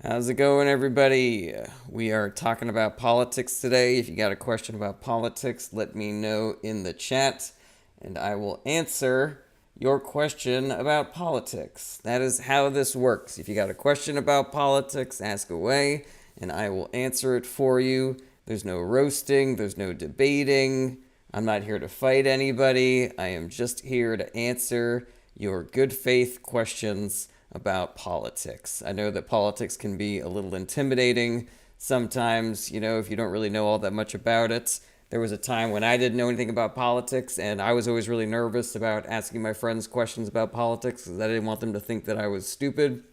How's it going, everybody? We are talking about politics today. If you got a question about politics, let me know in the chat and I will answer your question about politics. That is how this works. If you got a question about politics, ask away and I will answer it for you. There's no roasting, there's no debating. I'm not here to fight anybody. I am just here to answer your good faith questions about politics. I know that politics can be a little intimidating sometimes, if you don't really know all that much about it. There was a time when I didn't know anything about politics, and I was always really nervous about asking my friends questions about politics because I didn't want them to think that I was stupid.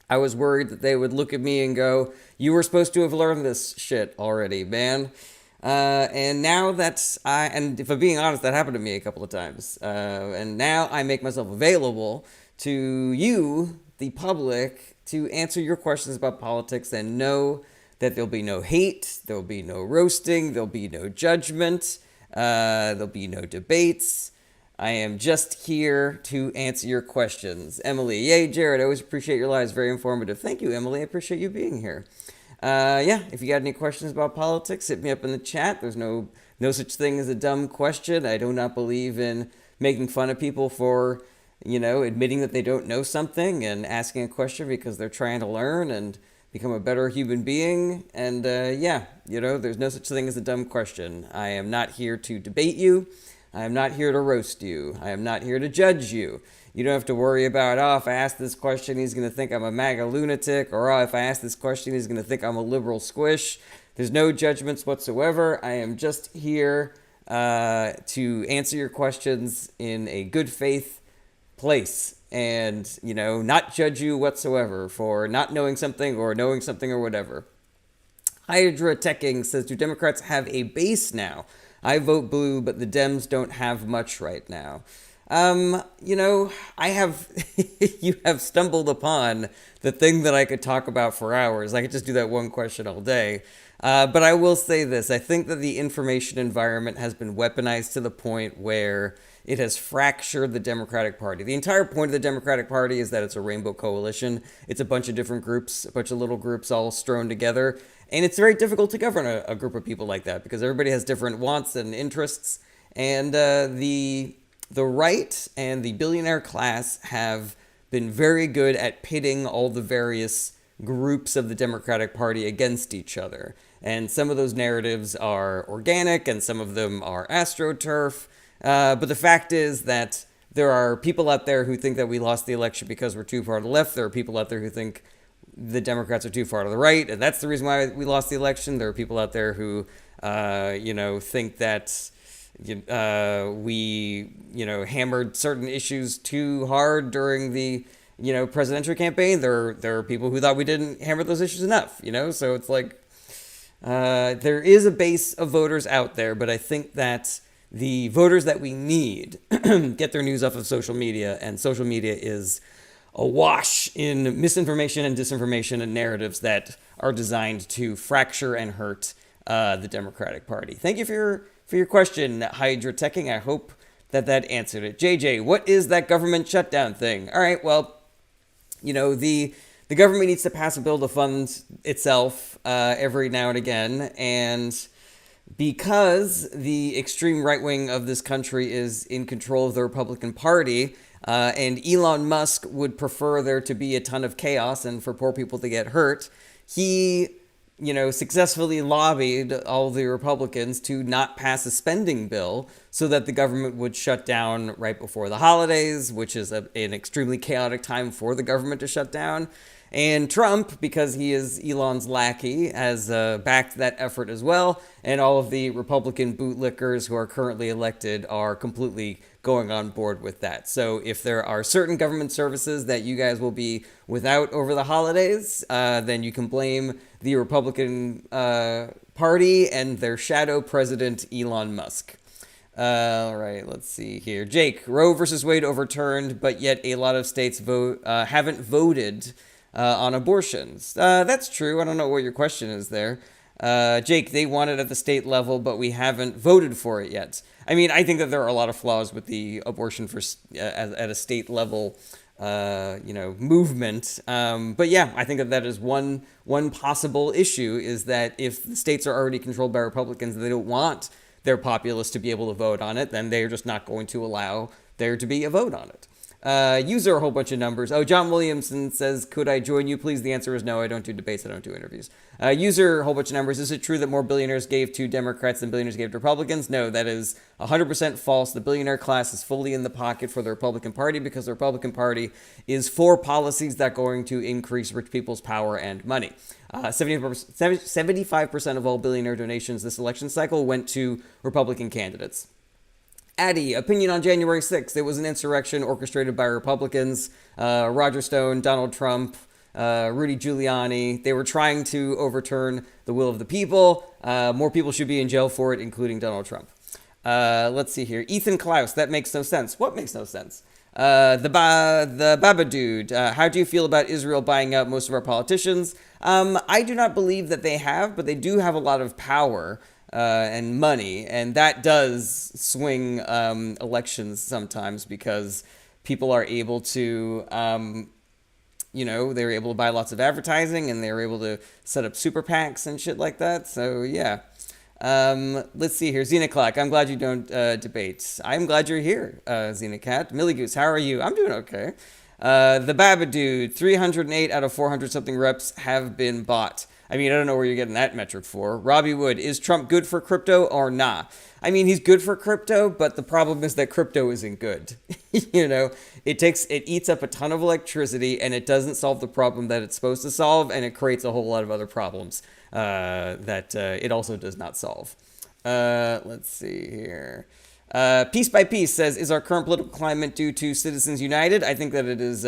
I was worried that they would look at me and go, "You were supposed to have learned this shit already, man." And now and if I'm being honest, that happened to me a couple of times. And now I make myself available to you, the public, to answer your questions about politics and know that there'll be no hate, there'll be no roasting, there'll be no judgment, there'll be no debates. I am just here to answer your questions. Emily, yay, Jared, I always appreciate your lives. Very informative. Thank you, Emily. I appreciate you being here. If you got any questions about politics, hit me up in the chat. There's no such thing as a dumb question. I do not believe in making fun of people for, admitting that they don't know something and asking a question because they're trying to learn and become a better human being. And there's no such thing as a dumb question. I am not here to debate you. I am not here to roast you. I am not here to judge you. You don't have to worry about, if I ask this question, he's going to think I'm a MAGA lunatic, or if I ask this question, he's going to think I'm a liberal squish. There's no judgments whatsoever. I am just here to answer your questions in a good faith place and, not judge you whatsoever for not knowing something or knowing something or whatever. Hydra Teching says, do Democrats have a base now? I vote blue, but the Dems don't have much right now. I have, you have stumbled upon the thing that I could talk about for hours. I could just do that one question all day. But I will say this. I think that the information environment has been weaponized to the point where it has fractured the Democratic Party. The entire point of the Democratic Party is that it's a rainbow coalition. It's a bunch of different groups, a bunch of little groups all strewn together. And it's very difficult to govern a group of people like that because everybody has different wants and interests. And the right and the billionaire class have been very good at pitting all the various groups of the Democratic Party against each other. And some of those narratives are organic and some of them are astroturf. But the fact is that there are people out there who think that we lost the election because we're too far to the left. There are people out there who think the Democrats are too far to the right, and that's the reason why we lost the election. There are people out there who, think that we, hammered certain issues too hard during the, presidential campaign. There are people who thought we didn't hammer those issues enough, so it's like there is a base of voters out there, but I think that the voters that we need get their news off of social media, and social media is awash in misinformation and disinformation and narratives that are designed to fracture and hurt the Democratic Party. Thank you for your question, Hydra Teching. I hope that answered it. JJ, what is that government shutdown thing? All right, well, the government needs to pass a bill to fund itself every now and again, and because the extreme right wing of this country is in control of the Republican Party, and Elon Musk would prefer there to be a ton of chaos and for poor people to get hurt, he, successfully lobbied all the Republicans to not pass a spending bill so that the government would shut down right before the holidays, which is an extremely chaotic time for the government to shut down. And Trump, because he is Elon's lackey, has backed that effort as well. And all of the Republican bootlickers who are currently elected are completely going on board with that. So if there are certain government services that you guys will be without over the holidays, then you can blame the Republican Party and their shadow president, Elon Musk. All right, let's see here. Jake, Roe versus Wade overturned, but yet a lot of states haven't voted on abortions. That's true. I don't know what your question is there. Jake, they want it at the state level, but we haven't voted for it yet. I mean, I think that there are a lot of flaws with the abortion at a state level movement. But yeah, I think that is one possible issue, is that if the states are already controlled by Republicans and they don't want their populace to be able to vote on it, then they're just not going to allow there to be a vote on it. User, a whole bunch of numbers. Oh, John Williamson says, could I join you, please? The answer is no. I don't do debates. I don't do interviews. User, a whole bunch of numbers. Is it true that more billionaires gave to Democrats than billionaires gave to Republicans? No, that is 100% false. The billionaire class is fully in the pocket for the Republican Party because the Republican Party is for policies that are going to increase rich people's power and money. 75% of all billionaire donations this election cycle went to Republican candidates. Addy, opinion on January 6th. It was an insurrection orchestrated by Republicans. Roger Stone, Donald Trump, Rudy Giuliani. They were trying to overturn the will of the people. More people should be in jail for it, including Donald Trump. Let's see here. Ethan Klaus, that makes no sense. What makes no sense? The Baba Dude, how do you feel about Israel buying out most of our politicians? I do not believe that they have, but they do have a lot of power and money, and that does swing elections sometimes because people are able to, they're able to buy lots of advertising and they're able to set up super PACs and shit like that. So, yeah. Let's see here. Xenoclack, I'm glad you don't debate. I'm glad you're here, Xenocat. Millie Goose, how are you? I'm doing okay. The Baba Dude, 308 out of 400 something reps have been bought. I mean, I don't know where you're getting that metric for. Robbie Wood, is Trump good for crypto or nah? I mean, he's good for crypto, but the problem is that crypto isn't good. It eats up a ton of electricity and it doesn't solve the problem that it's supposed to solve, and it creates a whole lot of other problems that it also does not solve. Let's see here. Piece by Piece says, is our current political climate due to Citizens United? I think that it is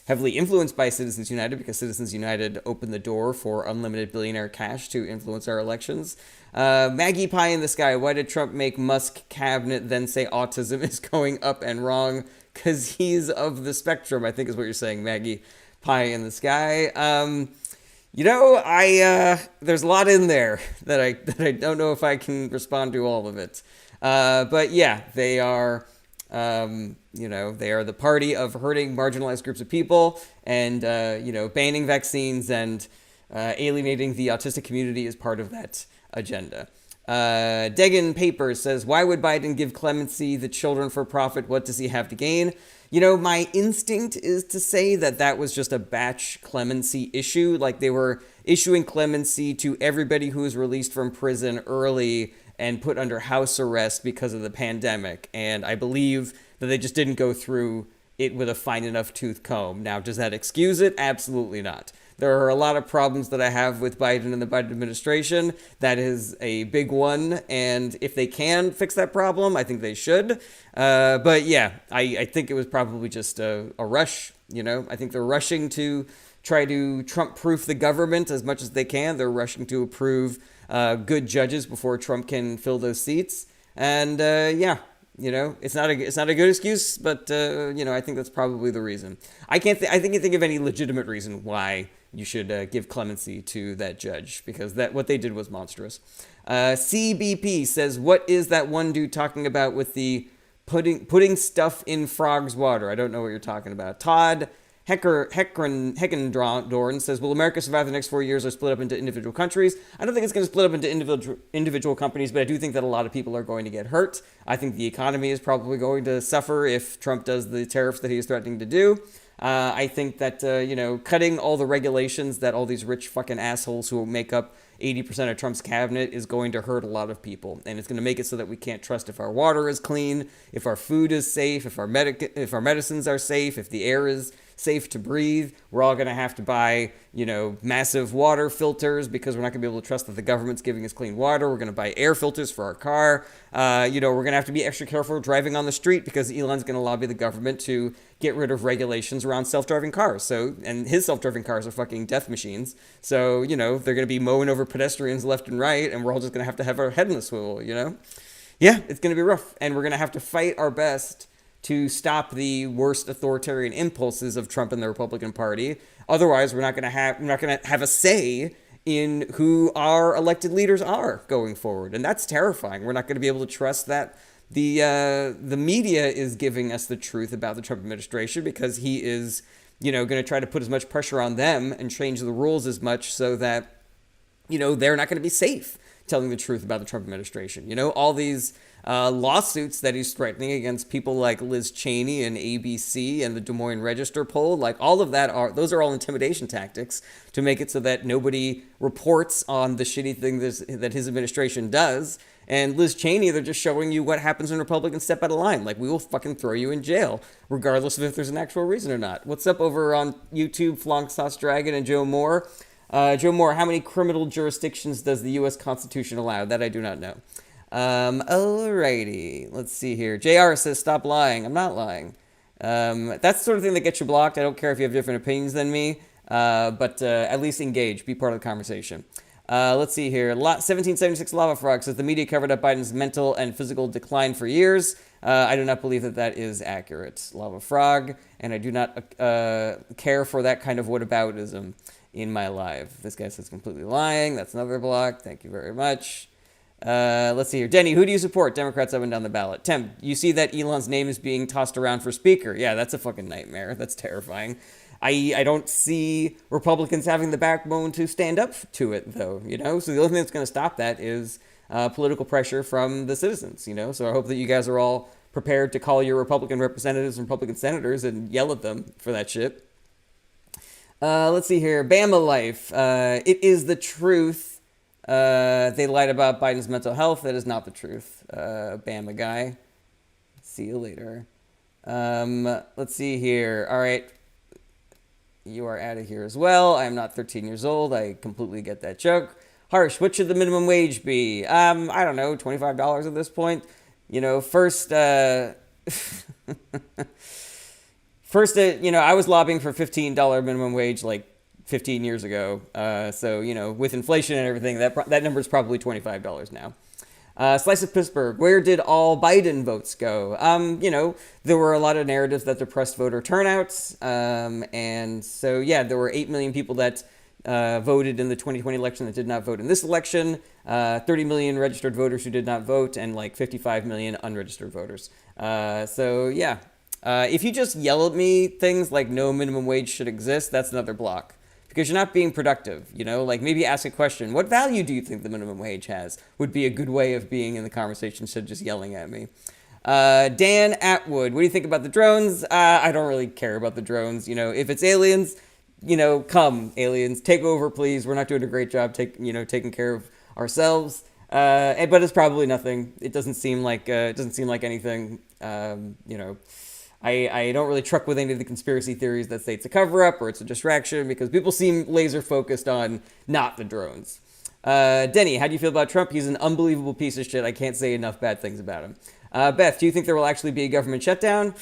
heavily influenced by Citizens United, because Citizens United opened the door for unlimited billionaire cash to influence our elections. Maggie Pie in the Sky, why did Trump make Musk cabinet then say autism is going up and wrong? Because he's of the spectrum, I think is what you're saying, Maggie Pie in the Sky. There's a lot in there that I don't know if I can respond to all of it. But yeah, they are... they are the party of hurting marginalized groups of people, and, banning vaccines and alienating the autistic community is part of that agenda. Degan Papers says, why would Biden give clemency the children for profit? What does he have to gain? My instinct is to say that was just a batch clemency issue. Like, they were issuing clemency to everybody who was released from prison early and put under house arrest because of the pandemic. And I believe that they just didn't go through it with a fine enough tooth comb. Now, does that excuse it? Absolutely not. There are a lot of problems that I have with Biden and the Biden administration. That is a big one. And if they can fix that problem, I think they should. But yeah, I think it was probably just a rush. I think they're rushing to try to Trump-proof the government as much as they can. They're rushing to approve good judges before Trump can fill those seats. And it's not a good excuse, but I think that's probably the reason. I can't think of any legitimate reason why you should give clemency to that judge, because what they did was monstrous. CBP says, what is that one dude talking about with the putting stuff in frogs' water? I don't know what you're talking about. Todd Heckendorn says, will America survive the next 4 years or split up into individual countries? I don't think it's going to split up into individual companies, but I do think that a lot of people are going to get hurt. I think the economy is probably going to suffer if Trump does the tariffs that he is threatening to do. I think that, cutting all the regulations that all these rich fucking assholes who make up 80% of Trump's cabinet is going to hurt a lot of people. And it's going to make it so that we can't trust if our water is clean, if our food is safe, if our medicines are safe, if the air is safe to breathe. We're all going to have to buy, massive water filters because we're not going to be able to trust that the government's giving us clean water. We're going to buy air filters for our car. We're going to have to be extra careful driving on the street because Elon's going to lobby the government to get rid of regulations around self-driving cars. And his self-driving cars are fucking death machines. So, they're going to be mowing over pedestrians left and right, and we're all just going to have our head in the swivel, Yeah, it's going to be rough. And we're going to have to fight our best to stop the worst authoritarian impulses of Trump and the Republican Party. Otherwise, we're not going to have a say in who our elected leaders are going forward. And that's terrifying. We're not going to be able to trust that the media is giving us the truth about the Trump administration because he is, going to try to put as much pressure on them and change the rules as much so that, they're not going to be safe telling the truth about the Trump administration. All these lawsuits that he's threatening against people like Liz Cheney and ABC and the Des Moines Register poll, like all of those are all intimidation tactics to make it so that nobody reports on the shitty thing that his administration does. And Liz Cheney, they're just showing you what happens when Republicans step out of line. Like, we will fucking throw you in jail, regardless of if there's an actual reason or not. What's up over on YouTube, Flonk Sauce Dragon and Joe Moore? Joe Moore, how many criminal jurisdictions does the U.S. Constitution allow? That I do not know. Alrighty, let's see here. JR says, stop lying. I'm not lying. That's the sort of thing that gets you blocked. I don't care if you have different opinions than me, but at least engage, be part of the conversation. Let's see here. 1776 Lava Frog says the media covered up Biden's mental and physical decline for years. I do not believe that is accurate, Lava Frog, and I do not care for that kind of whataboutism in my life. This guy says completely lying. That's another block. Thank you very much. Let's see here. Denny, who do you support? Democrats up and down the ballot. Tim, you see that Elon's name is being tossed around for speaker. Yeah, that's a fucking nightmare. That's terrifying. I don't see Republicans having the backbone to stand up to it, though, So the only thing that's going to stop that is political pressure from the citizens, So I hope that you guys are all prepared to call your Republican representatives and Republican senators and yell at them for that shit. Let's see here. Bama Life. It is the truth. They lied about Biden's mental health. That is not the truth. Bama guy. See you later. Let's see here. All right. You are out of here as well. I'm not 13 years old. I completely get that joke. Harsh, what should the minimum wage be? I don't know, $25 at this point. First, I was lobbying for $15 minimum wage like 15 years ago. So, with inflation and everything, that number is probably $25 now. Slice of Pittsburgh, where did all Biden votes go? There were a lot of narratives that depressed voter turnouts. And so, yeah, there were 8 million people that voted in the 2020 election that did not vote in this election. 30 million registered voters who did not vote and like 55 million unregistered voters. If you just yell at me things like no minimum wage should exist, that's another block. Because you're not being productive, Like maybe ask a question. What value do you think the minimum wage has? Would be a good way of being in the conversation instead of just yelling at me. Dan Atwood, what do you think about the drones? I don't really care about the drones. If it's aliens, come aliens, take over, please. We're not doing a great job taking care of ourselves. But it's probably nothing. It doesn't seem like anything. I don't really truck with any of the conspiracy theories that say it's a cover-up or it's a distraction because people seem laser-focused on not the drones. Denny, how do you feel about Trump? He's an unbelievable piece of shit. I can't say enough bad things about him. Beth, do you think there will actually be a government shutdown?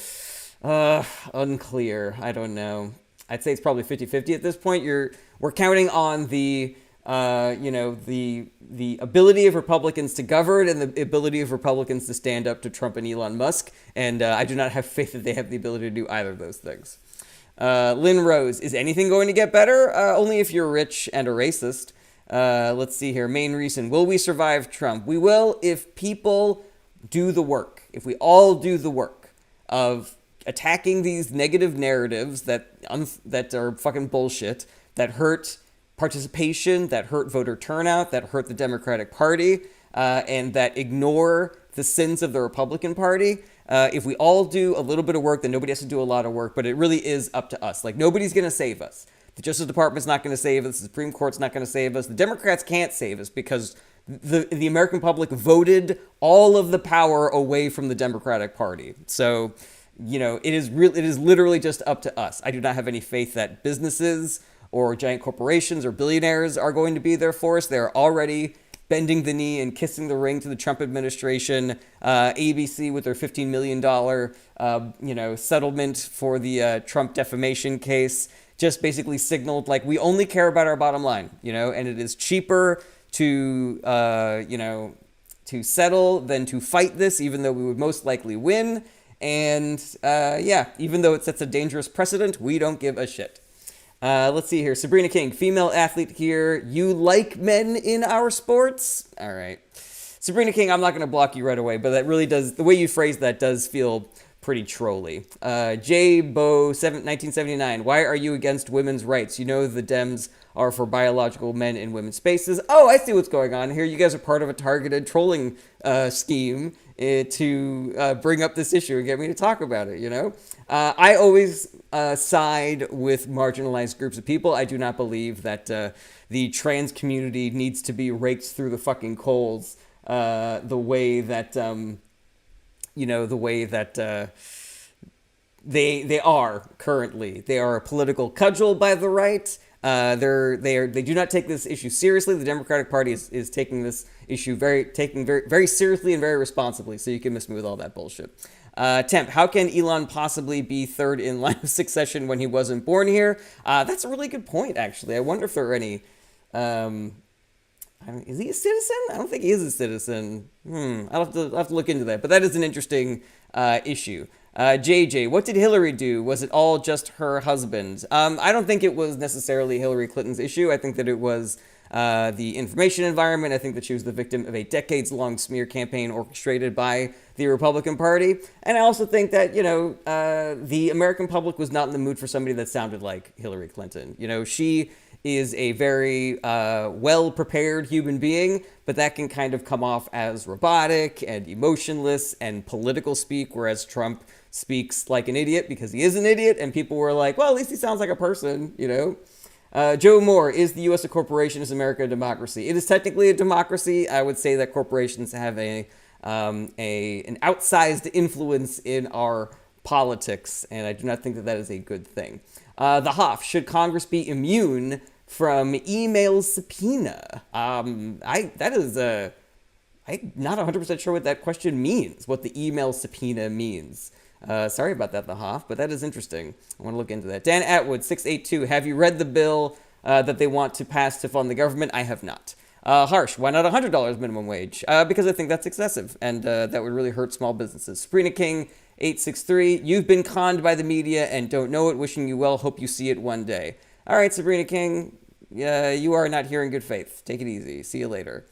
Unclear. I don't know. I'd say it's probably 50-50 at this point. We're counting on the ability of Republicans to govern and the ability of Republicans to stand up to Trump and Elon Musk. And I do not have faith that they have the ability to do either of those things. Lynn Rose, is anything going to get better? Only if you're rich and a racist. Let's see here. Main reason. Will we survive Trump? We will if people do the work. If we all do the work of attacking these negative narratives that are fucking bullshit, that hurt participation, that hurt voter turnout, that hurt the Democratic Party, and that ignore the sins of the Republican Party. If we all do a little bit of work, then nobody has to do a lot of work, but it really is up to us. Like, nobody's going to save us. The Justice Department's not going to save us. The Supreme Court's not going to save us. The Democrats can't save us because the American public voted all of the power away from the Democratic Party. So, it is literally just up to us. I do not have any faith that businesses or giant corporations or billionaires are going to be there for us. They're already bending the knee and kissing the ring to the Trump administration. ABC with their $15 million, settlement for the Trump defamation case just basically signaled like we only care about our bottom line, and it is cheaper to settle than to fight this, even though we would most likely win. And even though it sets a dangerous precedent, we don't give a shit. Let's see here. Sabrina King, female athlete here. You like men in our sports? All right. Sabrina King, I'm not going to block you right away, but that really does, the way you phrase that does feel pretty trolly. J. Bo 1979. Why are you against women's rights? You know the Dems are for biological men in women's spaces. Oh, I see what's going on here. You guys are part of a targeted trolling scheme to bring up this issue and get me to talk about it, you know? I always side with marginalized groups of people. I do not believe that the trans community needs to be raked through the fucking coals the way that they are currently. They are a political cudgel by the right. They do not take this issue seriously. The Democratic Party is taking this issue very seriously and very responsibly. So you can miss me with all that bullshit. Temp, how can Elon possibly be third in line of succession when he wasn't born here? That's a really good point, actually. I wonder if there are any. Is he a citizen? I don't think he is a citizen. I'll have to look into that. But that is an interesting issue. JJ, what did Hillary do? Was it all just her husband? I don't think it was necessarily Hillary Clinton's issue. I think that it was the information environment. I think that she was the victim of a decades-long smear campaign orchestrated by the Republican Party. And I also think that, the American public was not in the mood for somebody that sounded like Hillary Clinton. She is a very well-prepared human being, but that can kind of come off as robotic and emotionless and political speak, whereas Trump speaks like an idiot because he is an idiot, and people were like, well, at least he sounds like a person, Joe Moore, is the U.S. a corporation? Is America a democracy? It is technically a democracy. I would say that corporations have an outsized influence in our politics, and I do not think that that is a good thing. The Hoff, should Congress be immune from email subpoena? I'm not 100% sure what that question means, what the email subpoena means. Sorry about that, The Hoff, but that is interesting. I want to look into that. Dan Atwood, 682, have you read the bill that they want to pass to fund the government? I have not. Harsh, why not $100 minimum wage? Because I think that's excessive, and that would really hurt small businesses. Sabrina King, 863, you've been conned by the media and don't know it. Wishing you well. Hope you see it one day. All right, Sabrina King, you are not here in good faith. Take it easy. See you later.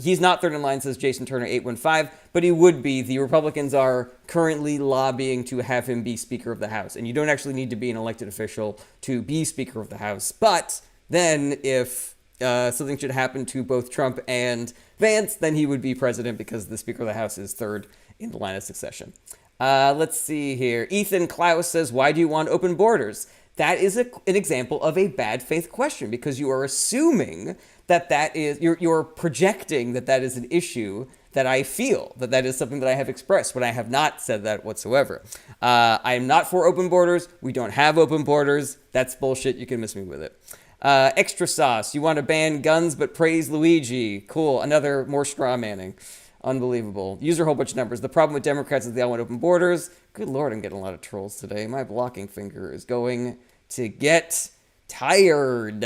He's not third in line, says Jason Turner, 815, but he would be. The Republicans are currently lobbying to have him be Speaker of the House, and you don't actually need to be an elected official to be Speaker of the House. But then if something should happen to both Trump and Vance, then he would be president because the Speaker of the House is third in the line of succession. Let's see here. Ethan Klaus says, why do you want open borders? That is an example of a bad faith question because you are assuming that is, you're projecting that is an issue that I feel, that is something that I have expressed when I have not said that whatsoever. I am not for open borders. We don't have open borders. That's bullshit. You can miss me with it. Extra sauce. You want to ban guns but praise Luigi. Cool. Another more straw manning. Unbelievable. User a whole bunch of numbers. The problem with Democrats is they all want open borders. Good Lord, I'm getting a lot of trolls today. My blocking finger is going to get tired.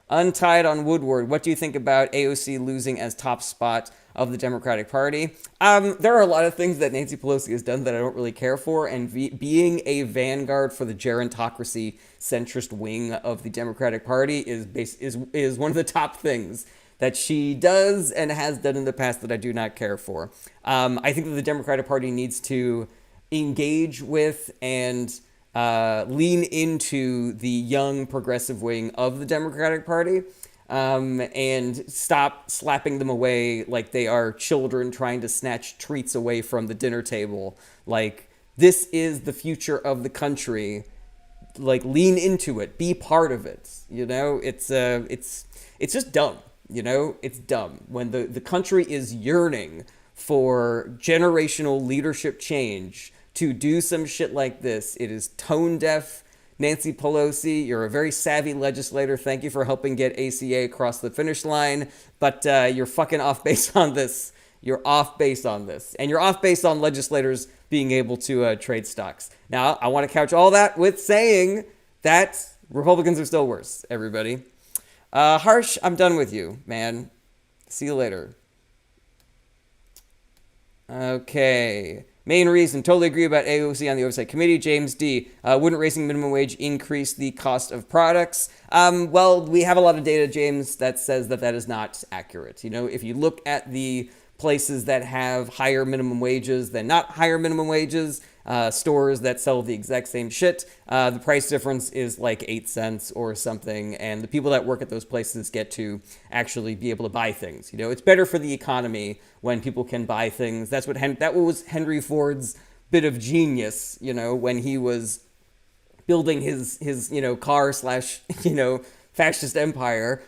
Untied on Woodward. What do you think about AOC losing as top spot of the Democratic Party? There are a lot of things that Nancy Pelosi has done that I don't really care for, and being a vanguard for the gerontocracy centrist wing of the Democratic Party is one of the top things that she does and has done in the past that I do not care for. I think that the Democratic Party needs to engage with and lean into the young progressive wing of the Democratic Party and stop slapping them away like they are children trying to snatch treats away from the dinner table. Like, this is the future of the country. Like, lean into it. Be part of it. It's just dumb. It's dumb when the country is yearning for generational leadership change to do some shit like this. It is tone deaf. Nancy Pelosi, you're a very savvy legislator. Thank you for helping get ACA across the finish line, but you're fucking off base on this. You're off base on this, and you're off base on legislators being able to trade stocks. Now, I want to couch all that with saying that Republicans are still worse, everybody. Harsh, I'm done with you, man. See you later. Okay. Main reason, totally agree about AOC on the Oversight Committee. James D. Wouldn't raising minimum wage increase the cost of products? Well, we have a lot of data, James, that says that that is not accurate. You know, if you look at the places that have higher minimum wages than not higher minimum wages, stores that sell the exact same shit, the price difference is like 8 cents or something, and the people that work at those places get to actually be able to buy things. You know, it's better for the economy when people can buy things. That was Henry Ford's bit of genius, you know, when he was building his car slash fascist empire.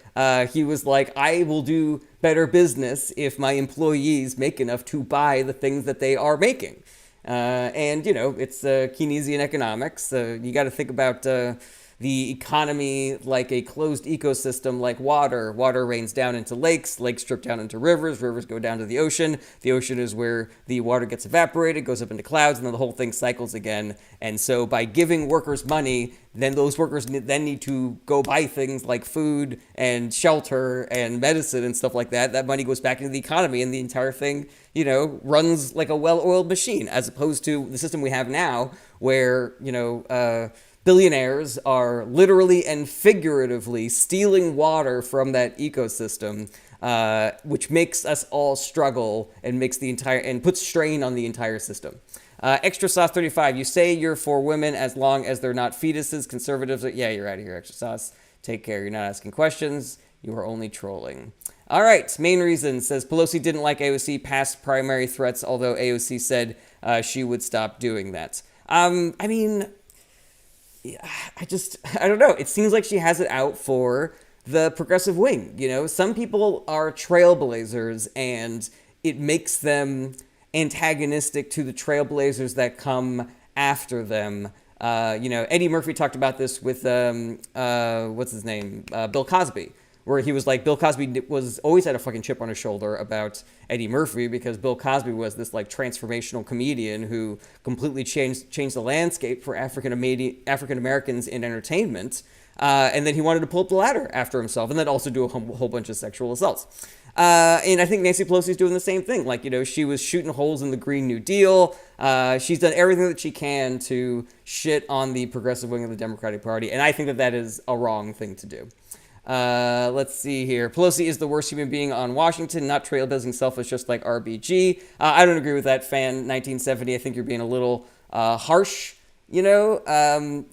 He was like, I will do better business if my employees make enough to buy the things that they are making. And it's Keynesian economics. You got to think about the economy like a closed ecosystem, like water. Water rains down into lakes, lakes drip down into rivers, rivers go down to the ocean. The ocean is where the water gets evaporated, goes up into clouds, and then the whole thing cycles again. And so by giving workers money, then those workers then need to go buy things like food and shelter and medicine and stuff like that. That money goes back into the economy, and the entire thing, runs like a well-oiled machine, as opposed to the system we have now where, billionaires are literally and figuratively stealing water from that ecosystem, which makes us all struggle and puts strain on the entire system. Extra Sauce 35, you say you're for women as long as they're not fetuses. Conservatives yeah, you're out of here, Extra Sauce. Take care. You're not asking questions. You are only trolling. All right. Main reason says Pelosi didn't like AOC past primary threats, although AOC said she would stop doing that. I don't know. It seems like she has it out for the progressive wing. Some people are trailblazers, and it makes them antagonistic to the trailblazers that come after them. Eddie Murphy talked about this with, what's his name? Bill Cosby, where he was like, Bill Cosby always had a fucking chip on his shoulder about Eddie Murphy, because Bill Cosby was this like transformational comedian who completely changed the landscape for African Americans in entertainment. And then he wanted to pull up the ladder after himself, and then also do a whole bunch of sexual assaults. And I think Nancy Pelosi's doing the same thing. Like, she was shooting holes in the Green New Deal. She's done everything that she can to shit on the progressive wing of the Democratic Party, and I think that is a wrong thing to do. Let's see here. Pelosi is the worst human being on Washington, not trailblazing selfish, just like RBG. I don't agree with that, fan 1970. I think you're being a little harsh. You can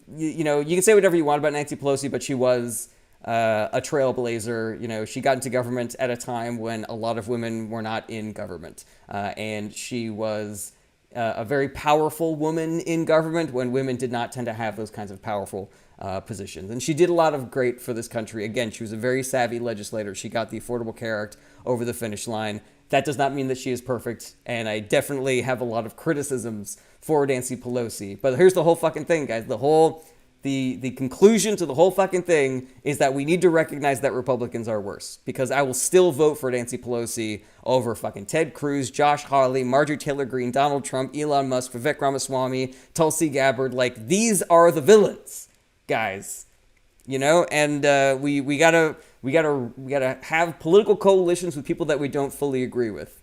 say whatever you want about Nancy Pelosi, but she was a trailblazer. She got into government at a time when a lot of women were not in government. And she was a very powerful woman in government when women did not tend to have those kinds of powerful positions. And she did a lot of great for this country. Again, she was a very savvy legislator. She got the Affordable Care Act over the finish line. That does not mean that she is perfect, and I definitely have a lot of criticisms for Nancy Pelosi. But here's the whole fucking thing, guys. The conclusion to the whole fucking thing is that we need to recognize that Republicans are worse, because I will still vote for Nancy Pelosi over fucking Ted Cruz, Josh Hawley, Marjorie Taylor Greene, Donald Trump, Elon Musk, Vivek Ramaswamy, Tulsi Gabbard. Like, these are the villains, guys. And we gotta have political coalitions with people that we don't fully agree with.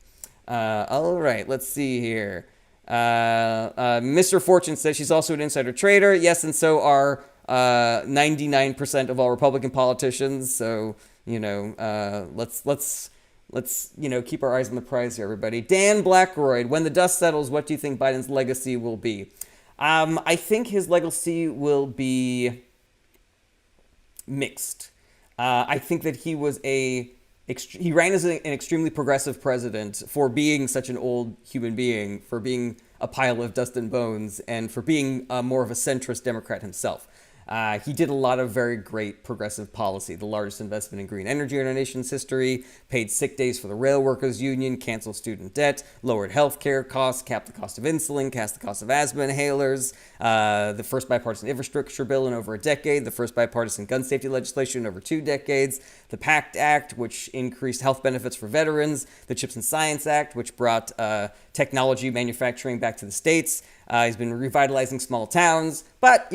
All right, let's see here. Mr. Fortune says she's also an insider trader. Yes, and so are 99% of all Republican politicians. So let's keep our eyes on the prize here, everybody. Dan Blackroyd, when the dust settles, what do you think Biden's legacy will be? I think his legacy will be mixed. I think that he ran as an extremely progressive president for being such an old human being, for being a pile of dust and bones, and for being more of a centrist Democrat himself. He did a lot of very great progressive policy, the largest investment in green energy in our nation's history, paid sick days for the rail workers union, canceled student debt, lowered healthcare costs, capped the cost of insulin, capped the cost of asthma inhalers, the first bipartisan infrastructure bill in over a decade, the first bipartisan gun safety legislation in over 2 decades, the PACT Act, which increased health benefits for veterans, the CHIPS and Science Act, which brought technology manufacturing back to the states. He's been revitalizing small towns, but,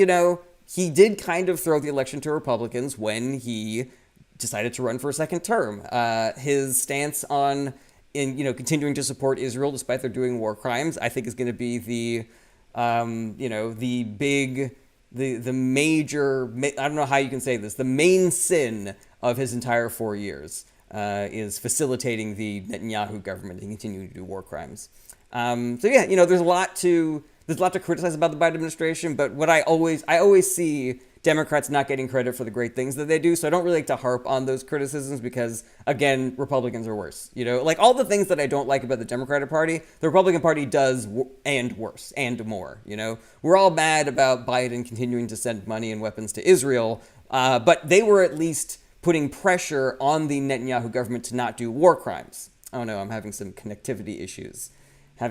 he did kind of throw the election to Republicans when he decided to run for a second term. His stance on in continuing to support Israel despite their doing war crimes, I think is going to be the big, the major, I don't know how you can say this, the main sin of his entire 4 years is facilitating the Netanyahu government and continuing to do war crimes. So yeah, there's a lot to criticize about the Biden administration, but what I always see Democrats not getting credit for the great things that they do. So I don't really like to harp on those criticisms because, again, Republicans are worse. Like all the things that I don't like about the Democratic Party, the Republican Party does and worse and more. We're all mad about Biden continuing to send money and weapons to Israel, but they were at least putting pressure on the Netanyahu government to not do war crimes. Oh no, I'm having some connectivity issues. All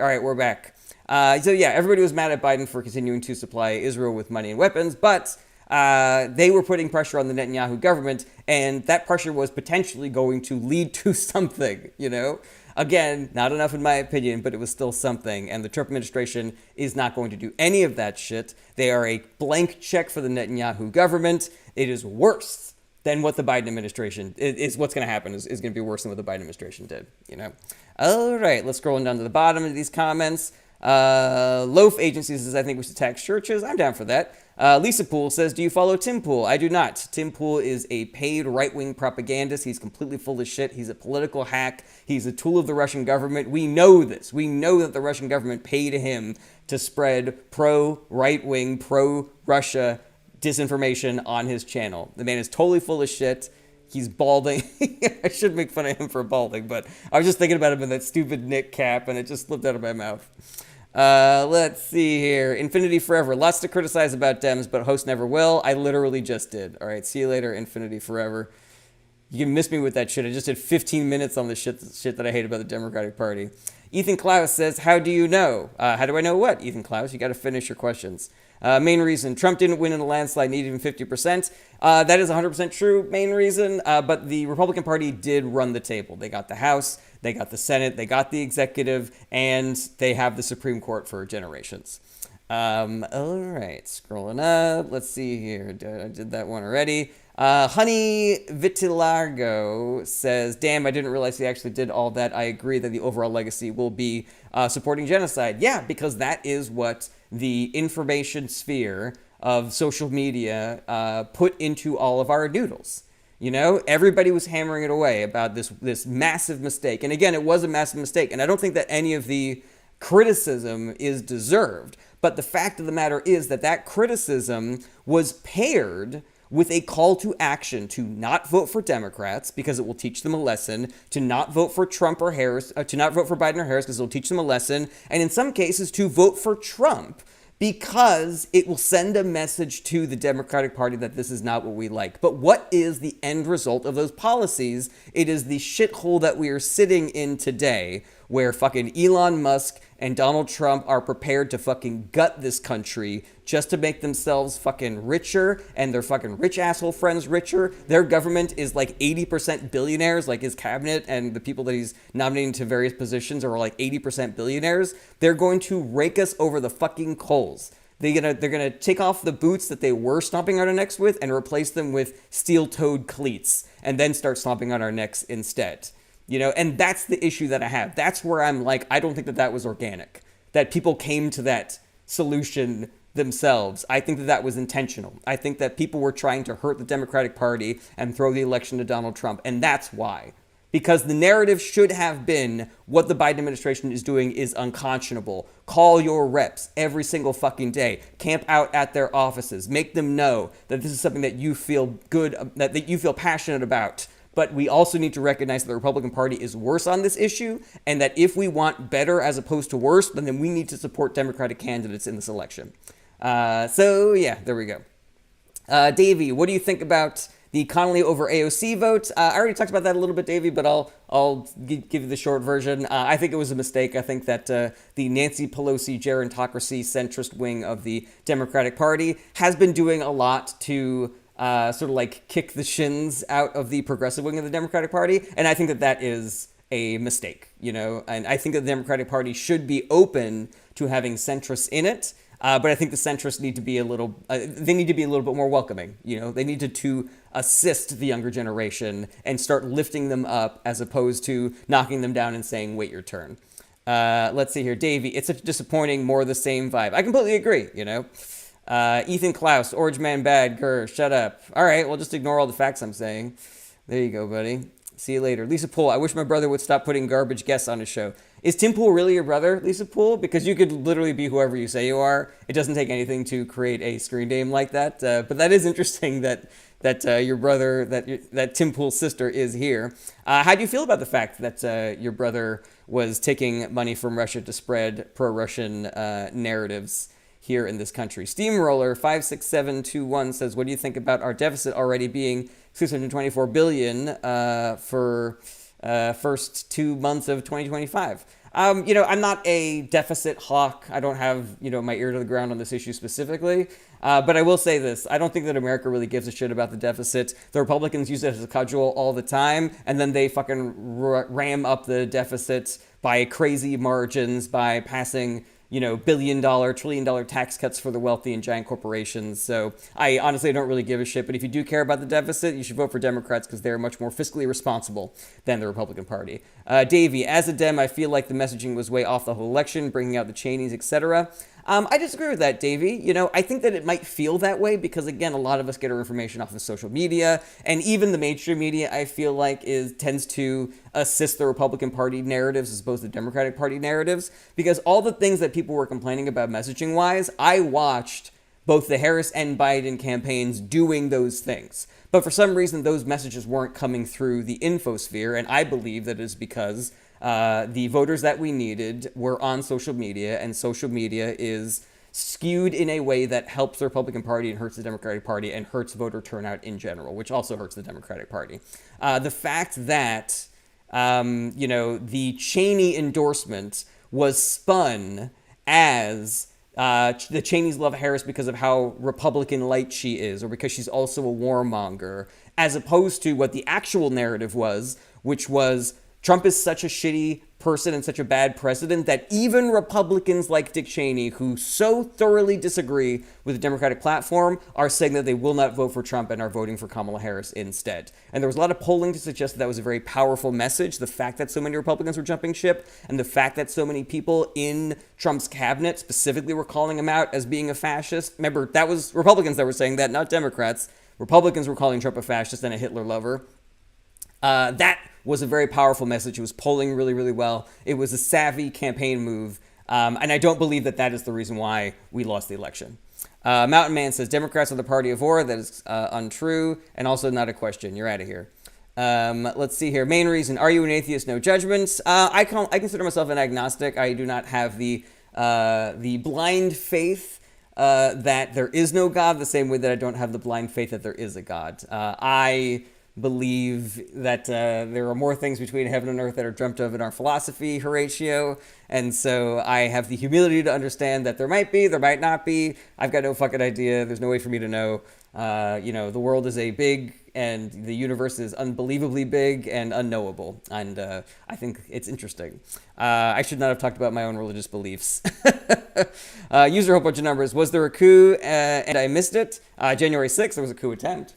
right, we're back. So yeah, everybody was mad at Biden for continuing to supply Israel with money and weapons, but they were putting pressure on the Netanyahu government, and that pressure was potentially going to lead to something, Again, not enough in my opinion, but it was still something, and the Trump administration is not going to do any of that shit. They are a blank check for the Netanyahu government. It is worse than what the Biden administration is. What's going to happen is going to be worse than what the Biden administration did, All right, let's scroll down to the bottom of these comments. Loaf Agency says, I think we should tax churches. I'm down for that. Lisa Poole says, do you follow Tim Pool? I do not. Tim Pool is a paid right-wing propagandist. He's completely full of shit. He's a political hack. He's a tool of the Russian government. We know this. We know that the Russian government paid him to spread pro-right-wing, pro-Russia disinformation on his channel. The man is totally full of shit. He's balding. I should make fun of him for balding, but I was just thinking about him in that stupid Nick cap, and it just slipped out of my mouth. Let's see here. Infinity Forever. Lots to criticize about Dems, but host never will. I literally just did. All right, see you later, Infinity Forever. You can miss me with that shit. I just did 15 minutes on the shit that I hate about the Democratic Party. Ethan Klaus says, how do you know? How do I know what, Ethan Klaus? You got to finish your questions. Main reason, Trump didn't win in a landslide, needed even 50%. That is 100% true, main reason. But the Republican Party did run the table. They got the House, they got the Senate, they got the executive, and they have the Supreme Court for generations. All right, scrolling up. Let's see here. I did that one already. Honey Vitilargo says, damn, I didn't realize he actually did all that. I agree that the overall legacy will be supporting genocide. Yeah, because that is what the information sphere of social media put into all of our noodles. Everybody was hammering it away about this massive mistake. And again, it was a massive mistake. And I don't think that any of the criticism is deserved. But the fact of the matter is that criticism was paired with a call to action to not vote for Democrats because it will teach them a lesson, to not vote for Trump or Harris, to not vote for Biden or Harris because it will teach them a lesson, and in some cases to vote for Trump because it will send a message to the Democratic Party that this is not what we like. But what is the end result of those policies? It is the shithole that we are sitting in today, where fucking Elon Musk and Donald Trump are prepared to fucking gut this country just to make themselves fucking richer and their fucking rich asshole friends richer. Their government is like 80% billionaires, like his cabinet and the people that he's nominating to various positions are like 80% billionaires. They're going to rake us over the fucking coals. They're gonna take off the boots that they were stomping on our necks with and replace them with steel-toed cleats and then start stomping on our necks instead. And that's the issue that I have. That's where I'm like, I don't think that was organic, that people came to that solution themselves. I think that was intentional. I think that people were trying to hurt the Democratic Party and throw the election to Donald Trump. And that's why. Because the narrative should have been what the Biden administration is doing is unconscionable. Call your reps every single fucking day. Camp out at their offices. Make them know that this is something that you feel good, that you feel passionate about. But we also need to recognize that the Republican Party is worse on this issue, and that if we want better as opposed to worse, then we need to support Democratic candidates in this election. So, yeah, there we go. Davey, what do you think about the Connolly over AOC vote? I already talked about that a little bit, Davey, but I'll give you the short version. I think it was a mistake. I think that the Nancy Pelosi gerontocracy centrist wing of the Democratic Party has been doing a lot to sort of like kick the shins out of the progressive wing of the Democratic Party. And I think that is a mistake, and I think that the Democratic Party should be open to having centrists in it. But I think the centrists need to be a little, they need to be a little bit more welcoming. You know, they need to assist the younger generation and start lifting them up as opposed to knocking them down and saying, wait your turn. Let's see here. Davey, it's a disappointing, more of the same vibe. I completely agree, you know. Ethan Klaus, Orange Man Bad, Grr, shut up. All right, well, just ignore all the facts I'm saying. There you go, buddy. See you later. Lisa Poole, I wish my brother would stop putting garbage guests on his show. Is Tim Pool really your brother, Lisa Poole? Because you could literally be whoever you say you are. It doesn't take anything to create a screen name like that. But that is interesting that your brother, that Tim Pool's sister is here. How do you feel about the fact that your brother was taking money from Russia to spread pro-Russian narratives here in this country? Steamroller 56721 says, what do you think about our deficit already being 624 billion for first 2 months of 2025? You know, I'm not a deficit hawk. I don't have, you know, my ear to the ground on this issue specifically. But I will say this. I don't think that America really gives a shit about the deficit. The Republicans use it as a cudgel all the time, and then they fucking ram up the deficit by crazy margins by passing, you know, billion-dollar, trillion-dollar tax cuts for the wealthy and giant corporations. So I honestly don't really give a shit. But if you do care about the deficit, you should vote for Democrats because they're much more fiscally responsible than the Republican Party. Davey, as a Dem, I feel like the messaging was way off the whole election, bringing out the Cheneys, etc. I disagree with that, Davey. You know, I think that it might feel that way because, again, a lot of us get our information off of social media, and even the mainstream media, I feel like, tends to assist the Republican Party narratives as opposed to the Democratic Party narratives, because all the things that people were complaining about messaging-wise, I watched both the Harris and Biden campaigns doing those things. But for some reason, those messages weren't coming through the infosphere, and I believe that is because the voters that we needed were on social media, and social media is skewed in a way that helps the Republican Party and hurts the Democratic Party and hurts voter turnout in general, which also hurts the Democratic Party. The fact that, you know, the Cheney endorsement was spun as the Cheneys love Harris because of how Republican light she is, or because she's also a warmonger, as opposed to what the actual narrative was, which was Trump is such a shitty person and such a bad president that even Republicans like Dick Cheney, who so thoroughly disagree with the Democratic platform, are saying that they will not vote for Trump and are voting for Kamala Harris instead. And there was a lot of polling to suggest that that was a very powerful message. The fact that so many Republicans were jumping ship, and the fact that so many people in Trump's cabinet specifically were calling him out as being a fascist. Remember, that was Republicans that were saying that, not Democrats. Republicans were calling Trump a fascist and a Hitler lover. That was a very powerful message. It was polling really, really well. It was a savvy campaign move. And I don't believe that that is the reason why we lost the election. Mountain Man says, Democrats are the party of war. That is untrue and also not a question. You're out of here. Let's see here. Main reason, are you an atheist? No judgments. I consider myself an agnostic. I do not have the blind faith that there is no God, the same way that I don't have the blind faith that there is a God. I believe that there are more things between heaven and earth that are dreamt of in our philosophy, Horatio, and so I have the humility to understand that there might be, there might not be. I've got no fucking idea. There's no way for me to know. You know, the world is a big, and the universe is unbelievably big and unknowable, and I think it's interesting. I should not have talked about my own religious beliefs. User, a whole bunch of numbers. Was there a coup and I missed it? January 6th, there was a coup attempt.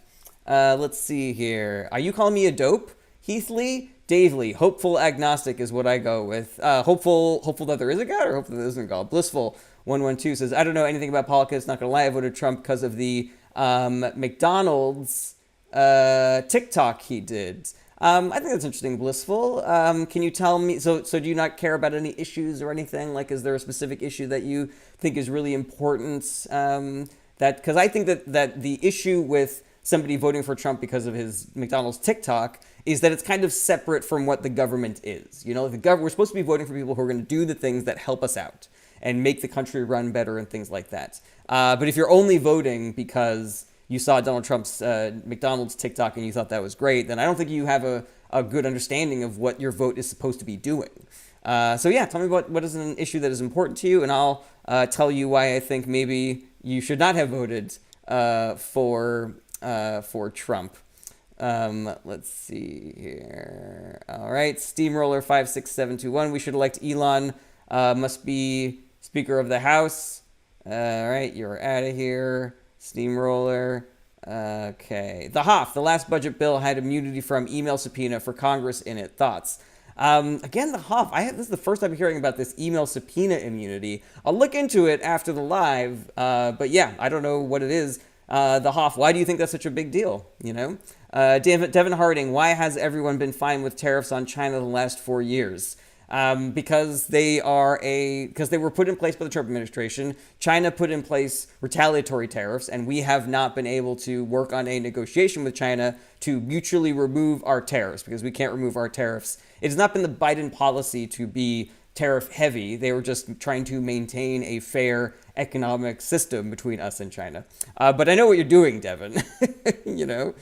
Let's see here. Are you calling me a dope? Heathley? Dave Lee. Hopeful agnostic is what I go with. Hopeful that there is a God, or hopeful that there isn't a God. Blissful 112 says, I don't know anything about politics. Not going to lie, I voted Trump because of the McDonald's TikTok he did. I think that's interesting, Blissful. Can you tell me, so do you not care about any issues or anything? Like, is there a specific issue that you think is really important? Because I think that the issue with somebody voting for Trump because of his McDonald's TikTok is that it's kind of separate from what the government is. You know, we're supposed to be voting for people who are going to do the things that help us out and make the country run better and things like that. But if you're only voting because you saw Donald Trump's McDonald's TikTok and you thought that was great, then I don't think you have a good understanding of what your vote is supposed to be doing. So yeah, tell me what is an issue that is important to you, and I'll tell you why I think maybe you should not have voted for Trump. Let's see here. All right, Steamroller 56721. We should elect Elon. Must be Speaker of the House. All right, you're out of here. Steamroller. Okay. The Hoff, the last budget bill had immunity from email subpoena for Congress in it. Thoughts? Again, the Hoff. This is the first time hearing about this email subpoena immunity. I'll look into it after the live. But yeah, I don't know what it is. The Hoff, why do you think that's such a big deal? You know, Devin Harding, why has everyone been fine with tariffs on China the last 4 years? Because they were put in place by the Trump administration. China put in place retaliatory tariffs, and we have not been able to work on a negotiation with China to mutually remove our tariffs because we can't remove our tariffs. It has not been the Biden policy to be tariff heavy. They were just trying to maintain a fair economic system between us and China. But I know what you're doing, Devin. You know.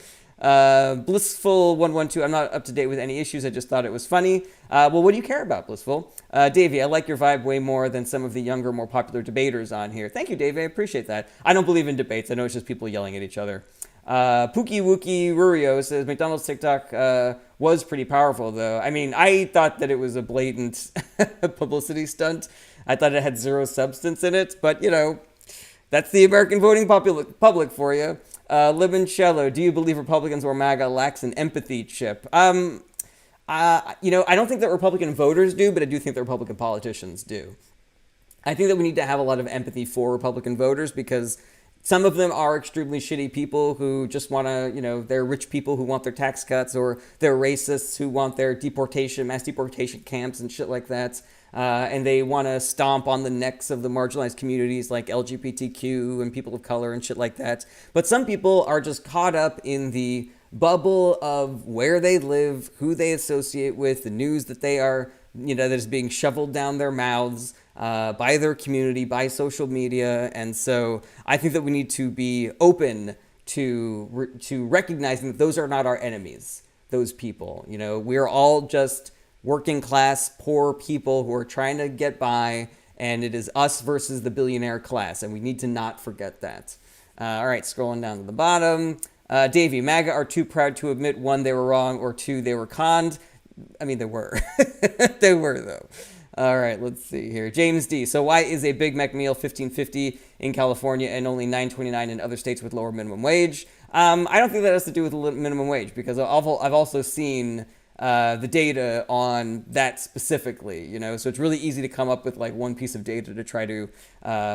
Blissful 112. I'm not up to date with any issues. I just thought it was funny. Well, what do you care about, Blissful? Davey, I like your vibe way more than some of the younger, more popular debaters on here. Thank you, Davey. I appreciate that. I don't believe in debates. I know it's just people yelling at each other. Pookie Wookie Rurio says McDonald's TikTok was pretty powerful, though. I mean, I thought that it was a blatant publicity stunt. I thought it had zero substance in it, but you know, that's the American voting public for you. Limoncello, do you believe Republicans or MAGA lacks an empathy chip? You know, I don't think that Republican voters do, but I do think that Republican politicians do. I think that we need to have a lot of empathy for Republican voters because some of them are extremely shitty people who just want to, you know, they're rich people who want their tax cuts, or they're racists who want their mass deportation camps and shit like that. And they want to stomp on the necks of the marginalized communities like LGBTQ and people of color and shit like that. But some people are just caught up in the bubble of where they live, who they associate with, the news that they are, you know, that is being shoveled down their mouths by their community, by social media. And so I think that we need to be open to recognizing that those are not our enemies, those people. You know, we're all just working class, poor people who are trying to get by, and it is us versus the billionaire class, and we need to not forget that. All right, scrolling down to the bottom. Davey, MAGA are too proud to admit, one, they were wrong, or two, they were conned. I mean, they were. They were, though. All right, let's see here. James D. So why is a Big Mac meal $15.50 in California and only $9.29 in other states with lower minimum wage? I don't think that has to do with the minimum wage, because I've also seen the data on that specifically, you know, so it's really easy to come up with like one piece of data to try to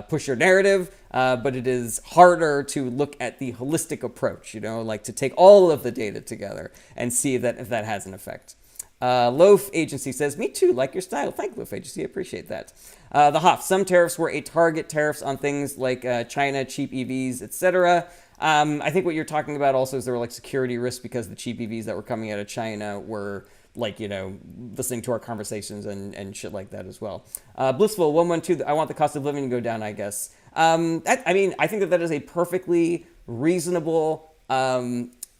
push your narrative, but it is harder to look at the holistic approach, you know, like to take all of the data together and see that if that has an effect. Loaf Agency says, me too, like your style. Thank you, Loaf Agency, I appreciate that. The Hoff, some tariffs were a target tariffs on things like China, cheap EVs, etc. I think what you're talking about also is there were like security risks because the cheap EVs that were coming out of China were like, you know, listening to our conversations and shit like that as well. Blissful 112, I want the cost of living to go down, I guess. I mean, I think that is a perfectly reasonable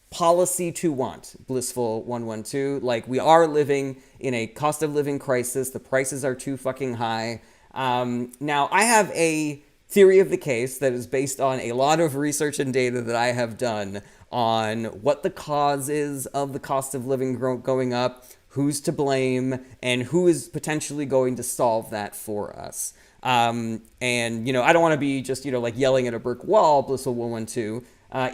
policy to want. Blissful 112, like we are living in a cost of living crisis. The prices are too fucking high. Now I have a theory of the case that is based on a lot of research and data that I have done on what the cause is of the cost of living going up, who's to blame, and who is potentially going to solve that for us. And, you know, I don't want to be just, you know, like yelling at a brick wall, Blissful 112.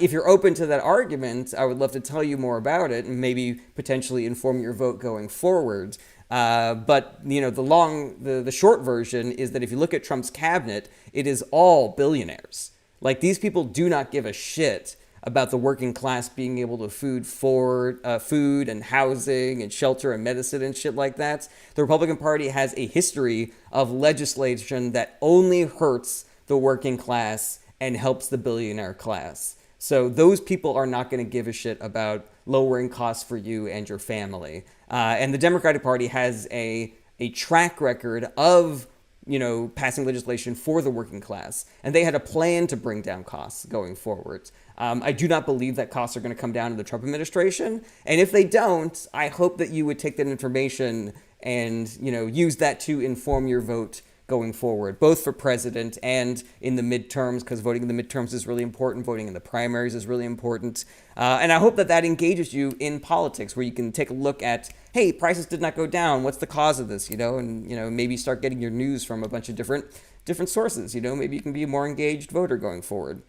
If you're open to that argument, I would love to tell you more about it and maybe potentially inform your vote going forward. But, you know, the short version is that if you look at Trump's cabinet, it is all billionaires. Like, these people do not give a shit about the working class being able to food and housing and shelter and medicine and shit like that. The Republican Party has a history of legislation that only hurts the working class and helps the billionaire class. So those people are not going to give a shit about lowering costs for you and your family. And the Democratic Party has a track record of, you know, passing legislation for the working class. And they had a plan to bring down costs going forward. I do not believe that costs are going to come down in the Trump administration. And if they don't, I hope that you would take that information and, you know, use that to inform your vote going forward, both for president and in the midterms, because voting in the midterms is really important. Voting in the primaries is really important. And I hope that that engages you in politics, where you can take a look at, hey, prices did not go down. What's the cause of this? You know, and, you know, maybe start getting your news from a bunch of different different sources. Maybe you can be a more engaged voter going forward.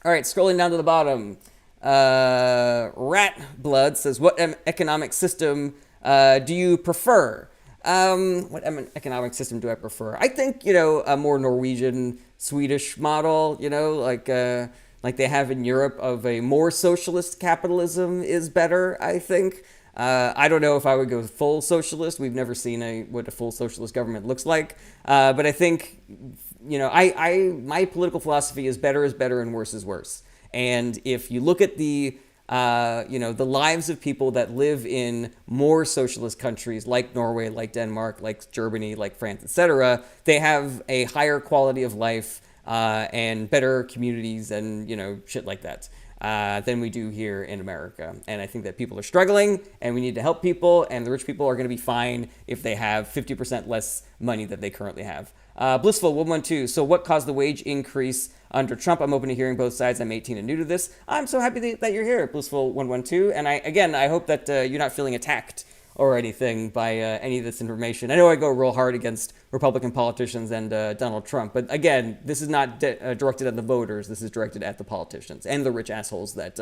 All right, scrolling down to the bottom. Rat Blood says, what economic system do you prefer? What economic system do I prefer? I think, a more Norwegian, Swedish model, like they have in Europe, of a more socialist capitalism is better, I think. I don't know if I would go full socialist. We've never seen what a full socialist government looks like. But I think, my political philosophy is better and worse is worse. And if you look at the lives of people that live in more socialist countries like Norway, like Denmark, like Germany, like France, etc., they have a higher quality of life and better communities and, shit like that than we do here in America. And I think that people are struggling and we need to help people, and the rich people are going to be fine if they have 50% less money than they currently have. Blissful 112. So what caused the wage increase under Trump? I'm open to hearing both sides. I'm 18 and new to this. I'm so happy that you're here, Blissful 112. And I hope that you're not feeling attacked or anything by any of this information. I know I go real hard against Republican politicians and Donald Trump, but again, this is not directed at the voters. This is directed at the politicians and the rich assholes that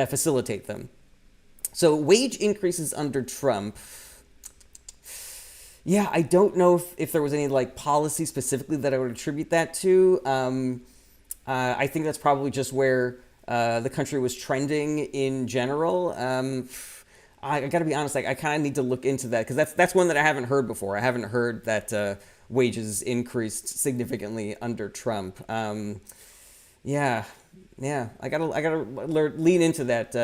facilitate them. So wage increases under Trump. Yeah, I don't know if there was any policy specifically that I would attribute that to. I think that's probably just where the country was trending in general. I got to be honest, I kind of need to look into that, because that's one that I haven't heard before. I haven't heard that wages increased significantly under Trump. Yeah, I gotta lean into that.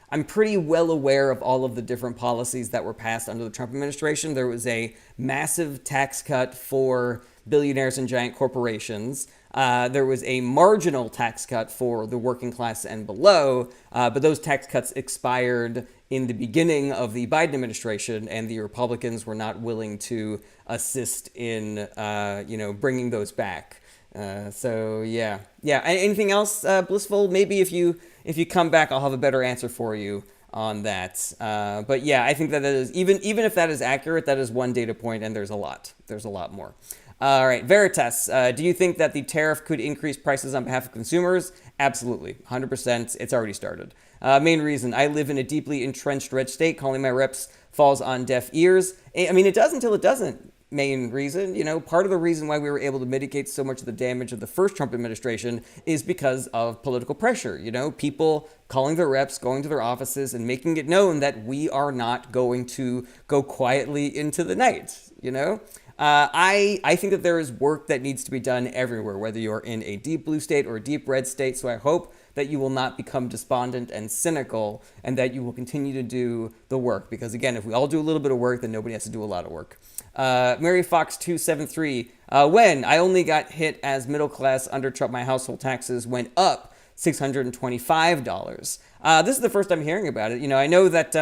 I'm pretty well aware of all of the different policies that were passed under the Trump administration. There was a massive tax cut for billionaires and giant corporations. There was a marginal tax cut for the working class and below, but those tax cuts expired in the beginning of the Biden administration, and the Republicans were not willing to assist in, bringing those back. So yeah. Anything else, Blissful? Maybe if you come back, I'll have a better answer for you on that. But yeah, I think that is, even if that is accurate, that is one data point, and there's a lot more. All right, Veritas, do you think that the tariff could increase prices on behalf of consumers? Absolutely, 100%. It's already started. Main reason, I live in a deeply entrenched red state. Calling my reps falls on deaf ears. I mean, it does until it doesn't. Main reason, part of the reason why we were able to mitigate so much of the damage of the first Trump administration is because of political pressure. People calling their reps, going to their offices, and making it known that we are not going to go quietly into the night. I think that there is work that needs to be done everywhere, whether you're in a deep blue state or a deep red state. So I hope that you will not become despondent and cynical, and that you will continue to do the work. Because again, if we all do a little bit of work, then nobody has to do a lot of work. Mary Fox 273. When I only got hit as middle class under Trump, my household taxes went up $625. This is the first I'm hearing about it. I know that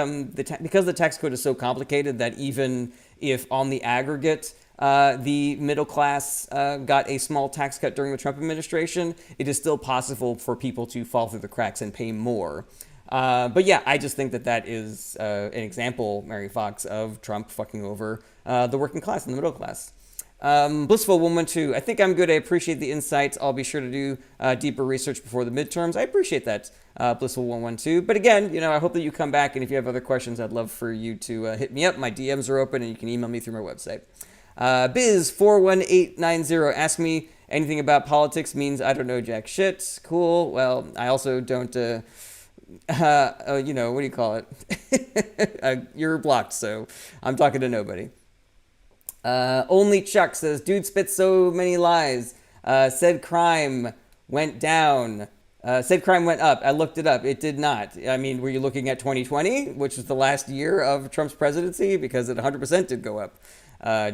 because the tax code is so complicated that even if on the aggregate the middle class got a small tax cut during the Trump administration, it is still possible for people to fall through the cracks and pay more. But yeah, I just think that is an example, Mary Fox, of Trump fucking over the working class and the middle class. Blissful 112. I think I'm good. I appreciate the insights. I'll be sure to do deeper research before the midterms. I appreciate that, Blissful 112. But again, I hope that you come back, and if you have other questions, I'd love for you to hit me up. My DMs are open, and you can email me through my website. Biz41890. Ask me anything about politics means I don't know jack shit. Cool. Well, I also don't, what do you call it? You're blocked, so I'm talking to nobody. Only Chuck says, dude spits so many lies. Said crime went down. Said crime went up. I looked it up. It did not. I mean, were you looking at 2020, which was the last year of Trump's presidency? Because it 100% did go up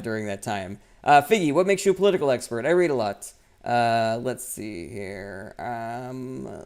during that time. Figgy, what makes you a political expert? I read a lot. Let's see here.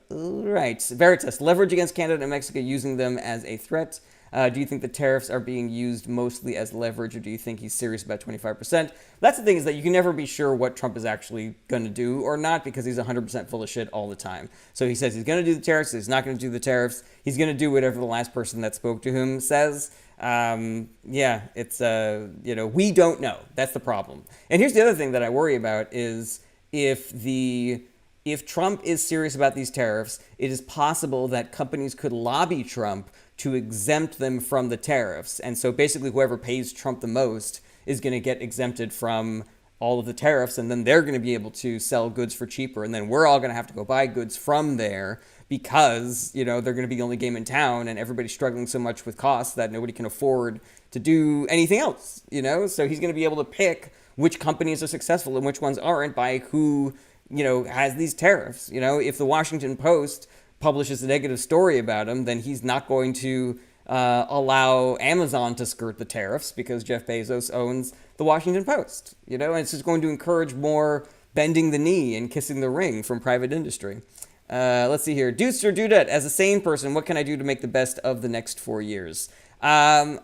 Right. Veritas, leverage against Canada and Mexico, using them as a threat. Do you think the tariffs are being used mostly as leverage, or do you think he's serious about 25%? That's the thing, is that you can never be sure what Trump is actually going to do or not, because he's 100% full of shit all the time. So he says he's going to do the tariffs, he's not going to do the tariffs, he's going to do whatever the last person that spoke to him says. Yeah, it's, we don't know. That's the problem. And here's the other thing that I worry about is if Trump is serious about these tariffs, it is possible that companies could lobby Trump to exempt them from the tariffs. And so basically whoever pays Trump the most is going to get exempted from all of the tariffs, and then they're going to be able to sell goods for cheaper, and then we're all going to have to go buy goods from there because, they're going to be the only game in town, and everybody's struggling so much with costs that nobody can afford to do anything else, So he's going to be able to pick which companies are successful and which ones aren't by who, has these tariffs. If the Washington Post publishes a negative story about him, then he's not going to allow Amazon to skirt the tariffs because Jeff Bezos owns the Washington Post, and it's just going to encourage more bending the knee and kissing the ring from private industry. Let's see here. Deuce or Dudette, as a sane person, what can I do to make the best of the next 4 years? All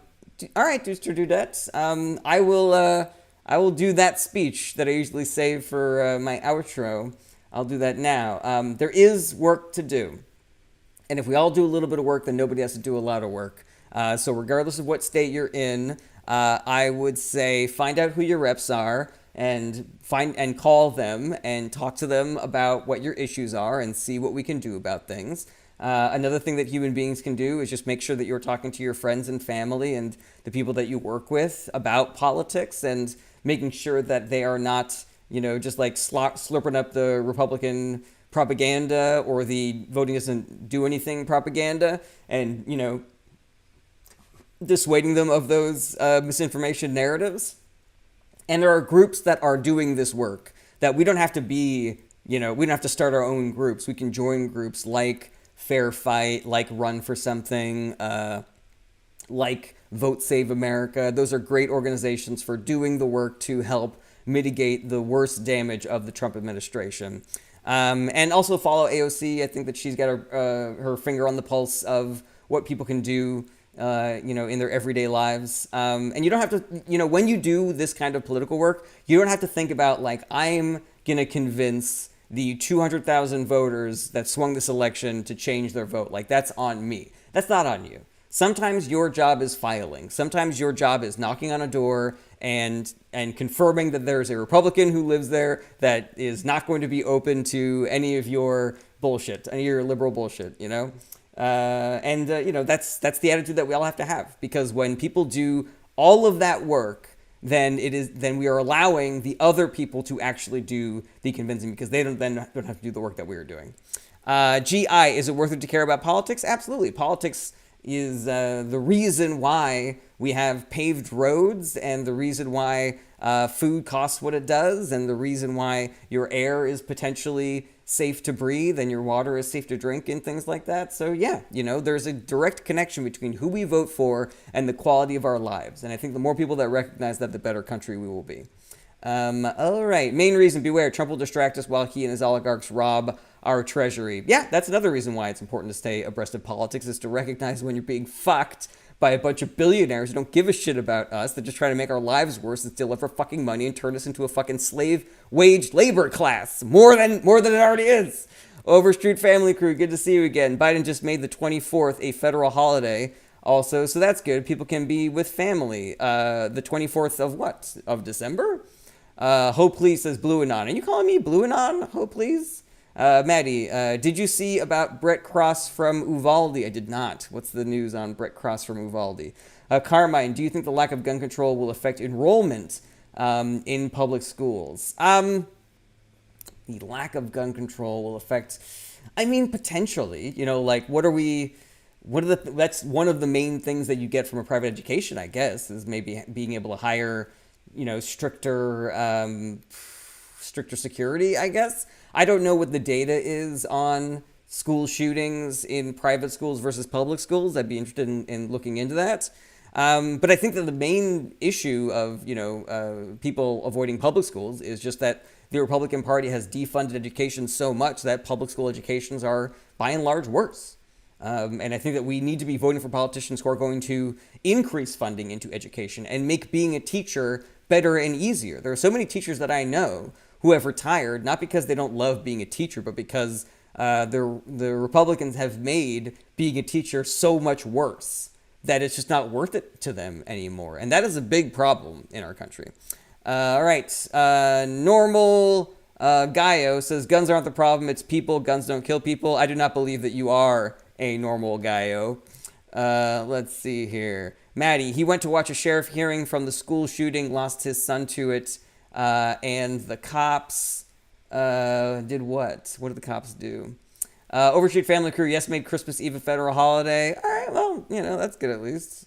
right, Deuce or Dudette, I will do that speech that I usually save for my outro. I'll do that now. There is work to do. And if we all do a little bit of work, then nobody has to do a lot of work. So regardless of what state you're in, I would say find out who your reps are and call them and talk to them about what your issues are and see what we can do about things. Another thing that human beings can do is just make sure that you're talking to your friends and family and the people that you work with about politics, and making sure that they are not, just like slurping up the Republican propaganda or the voting doesn't do anything propaganda, and, dissuading them of those misinformation narratives. And there are groups that are doing this work that we don't have to be, we don't have to start our own groups. We can join groups like Fair Fight, like Run for Something, like Vote Save America. Those are great organizations for doing the work to help mitigate the worst damage of the Trump administration. And also follow AOC. I think that she's got her finger on the pulse of what people can do, in their everyday lives. And you don't have to, when you do this kind of political work, you don't have to think about like, I'm going to convince the 200,000 voters that swung this election to change their vote. Like, that's on me. That's not on you. Sometimes your job is filing. Sometimes your job is knocking on a door and confirming that there's a Republican who lives there that is not going to be open to any of your bullshit, any of your liberal bullshit, that's the attitude that we all have to have, because when people do all of that work, then we are allowing the other people to actually do the convincing, because they don't have to do the work that we are doing. GI, is it worth it to care about politics? Absolutely. Politics is the reason why we have paved roads, and the reason why food costs what it does, and the reason why your air is potentially safe to breathe and your water is safe to drink and things like that. So yeah, there's a direct connection between who we vote for and the quality of our lives. And I think the more people that recognize that, the better country we will be. All right. Main reason, beware. Trump will distract us while he and his oligarchs rob our treasury. Yeah, that's another reason why it's important to stay abreast of politics, is to recognize when you're being fucked by a bunch of billionaires who don't give a shit about us, that just try to make our lives worse and steal up our fucking money and turn us into a fucking slave wage labor class. More than it already is. Overstreet Family Crew, good to see you again. Biden just made the 24th a federal holiday also, so that's good. People can be with family. The 24th of what? Of December? Hope Please says Blue Anon. Are you calling me Blue Anon? Hope Please? Maddie, did you see about Brett Cross from Uvalde? I did not. What's the news on Brett Cross from Uvalde? Carmine, do you think the lack of gun control will affect enrollment in public schools? The lack of gun control will affect, potentially, that's one of the main things that you get from a private education, I guess, is maybe being able to hire, stricter security, I guess. I don't know what the data is on school shootings in private schools versus public schools. I'd be interested in looking into that. But I think that the main issue of, people avoiding public schools is just that the Republican Party has defunded education so much that public school educations are, by and large, worse. And I think that we need to be voting for politicians who are going to increase funding into education and make being a teacher better and easier. There are so many teachers that I know who have retired, not because they don't love being a teacher, but because the Republicans have made being a teacher so much worse that it's just not worth it to them anymore. And that is a big problem in our country. All right. Normal Gaio says, guns aren't the problem. It's people. Guns don't kill people. I do not believe that you are a normal Gaio. Let's see here. Maddie, he went to watch a sheriff hearing from the school shooting, lost his son to it. And the cops did what? What did the cops do? Overstreet Family Crew, yes, made Christmas Eve a federal holiday. All right, well, that's good at least.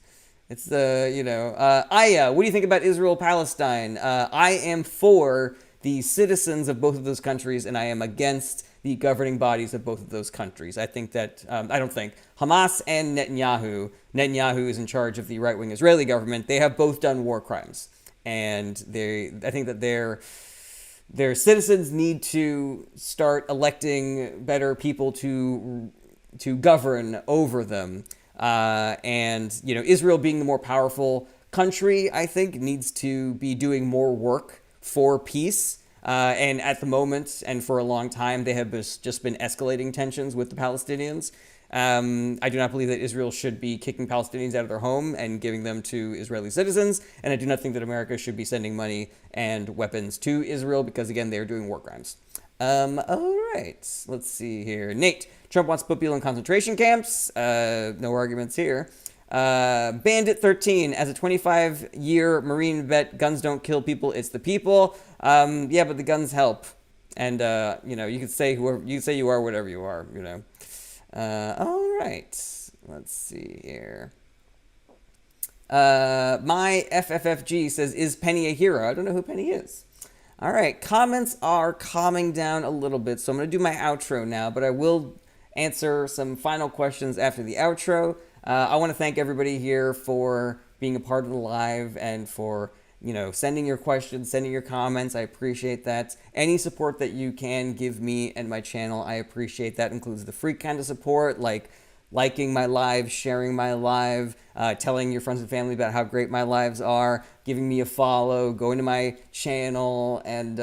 It's Aya, what do you think about Israel-Palestine? I am for the citizens of both of those countries, and I am against the governing bodies of both of those countries. I think that, Hamas and Netanyahu is in charge of the right-wing Israeli government. They have both done war crimes. And I think that their citizens need to start electing better people to govern over them. Israel being the more powerful country, I think, needs to be doing more work for peace. And at the moment, and for a long time, they have just been escalating tensions with the Palestinians. I do not believe that Israel should be kicking Palestinians out of their home and giving them to Israeli citizens. And I do not think that America should be sending money and weapons to Israel because, again, they are doing war crimes. All right. Let's see here. Nate, Trump wants to put people in concentration camps. No arguments here. Bandit 13, as a 25-year Marine vet, guns don't kill people, it's the people. Yeah, but the guns help. And, you can say you are whatever you are, all right, let's see here. My FFFG says, is Penny a hero? I don't know who Penny is. All right, comments are calming down a little bit, so I'm going to do my outro now, but I will answer some final questions after the outro. I want to thank everybody here for being a part of the live and for sending your questions, sending your comments. I appreciate that. Any support that you can give me and my channel, I appreciate that. Includes the free kind of support, like liking my live, sharing my live, telling your friends and family about how great my lives are, giving me a follow, going to my channel, and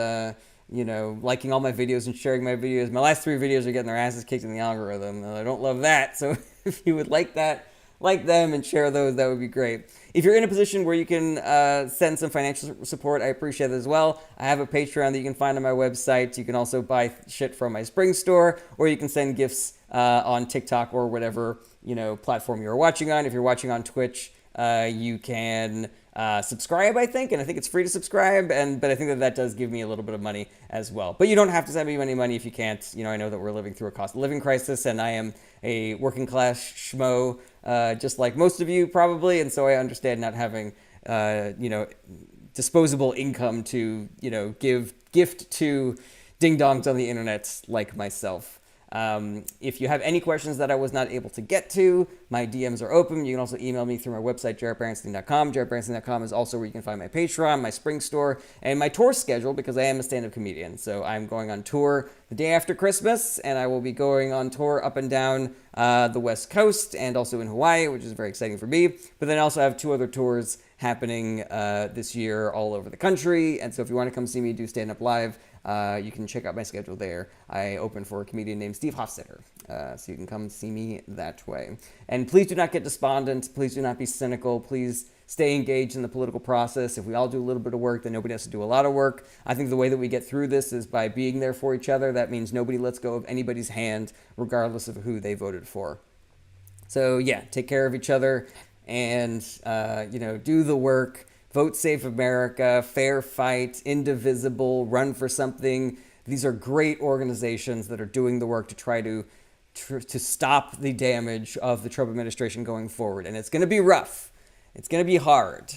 liking all my videos and sharing my videos. My last 3 videos are getting their asses kicked in the algorithm, and I don't love that. So if you would like them and share those, that would be great. If you're in a position where you can send some financial support, I appreciate it as well. I have a Patreon that you can find on my website. You can also buy shit from my Spring store, or you can send gifts on TikTok or whatever platform you're watching on. If you're watching on Twitch, you can subscribe, I think, and I think it's free to subscribe, but I think that does give me a little bit of money as well. But you don't have to send me any money if you can't. I know that we're living through a cost of living crisis, and I am a working class schmo, just like most of you probably, and so I understand not having, disposable income to, gift to ding-dongs on the internet like myself. If you have any questions that I was not able to get to, my DMs are open. You can also email me through my website, jaredberenstein.com. jaredberenstein.com is also where you can find my Patreon, my Spring store, and my tour schedule, because I am a stand-up comedian. So I'm going on tour the day after Christmas, and I will be going on tour up and down the West Coast and also in Hawaii, which is very exciting for me. But then I also have 2 other tours happening this year all over the country. And so if you want to come see me do stand-up live, you can check out my schedule there. I open for a comedian named Steve Hofstetter, so you can come see me that way. And please do not get despondent. Please do not be cynical. Please stay engaged in the political process. If we all do a little bit of work, then nobody has to do a lot of work. I think the way that we get through this is by being there for each other. That means nobody lets go of anybody's hand, regardless of who they voted for. So yeah, take care of each other and, do the work. Vote Save America, Fair Fight, Indivisible, Run for Something. These are great organizations that are doing the work to try to stop the damage of the Trump administration going forward. And it's going to be rough. It's going to be hard.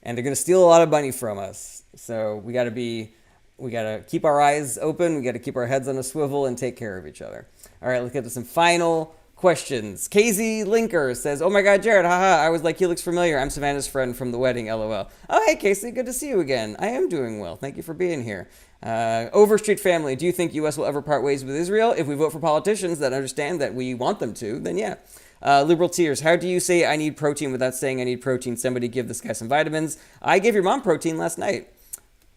And they're going to steal a lot of money from us. So we got to keep our eyes open. We got to keep our heads on a swivel and take care of each other. All right, let's get to some final questions. KZ Linker says, "Oh my God, Jared, haha, I was like, he looks familiar. I'm Savannah's friend from the wedding, lol." Oh, hey, Casey, good to see you again. I am doing well. Thank you for being here. Overstreet family, do you think U.S. will ever part ways with Israel? If we vote for politicians that understand that we want them to, then yeah. Liberal Tears, how do you say I need protein without saying I need protein? Somebody give this guy some vitamins. I gave your mom protein last night.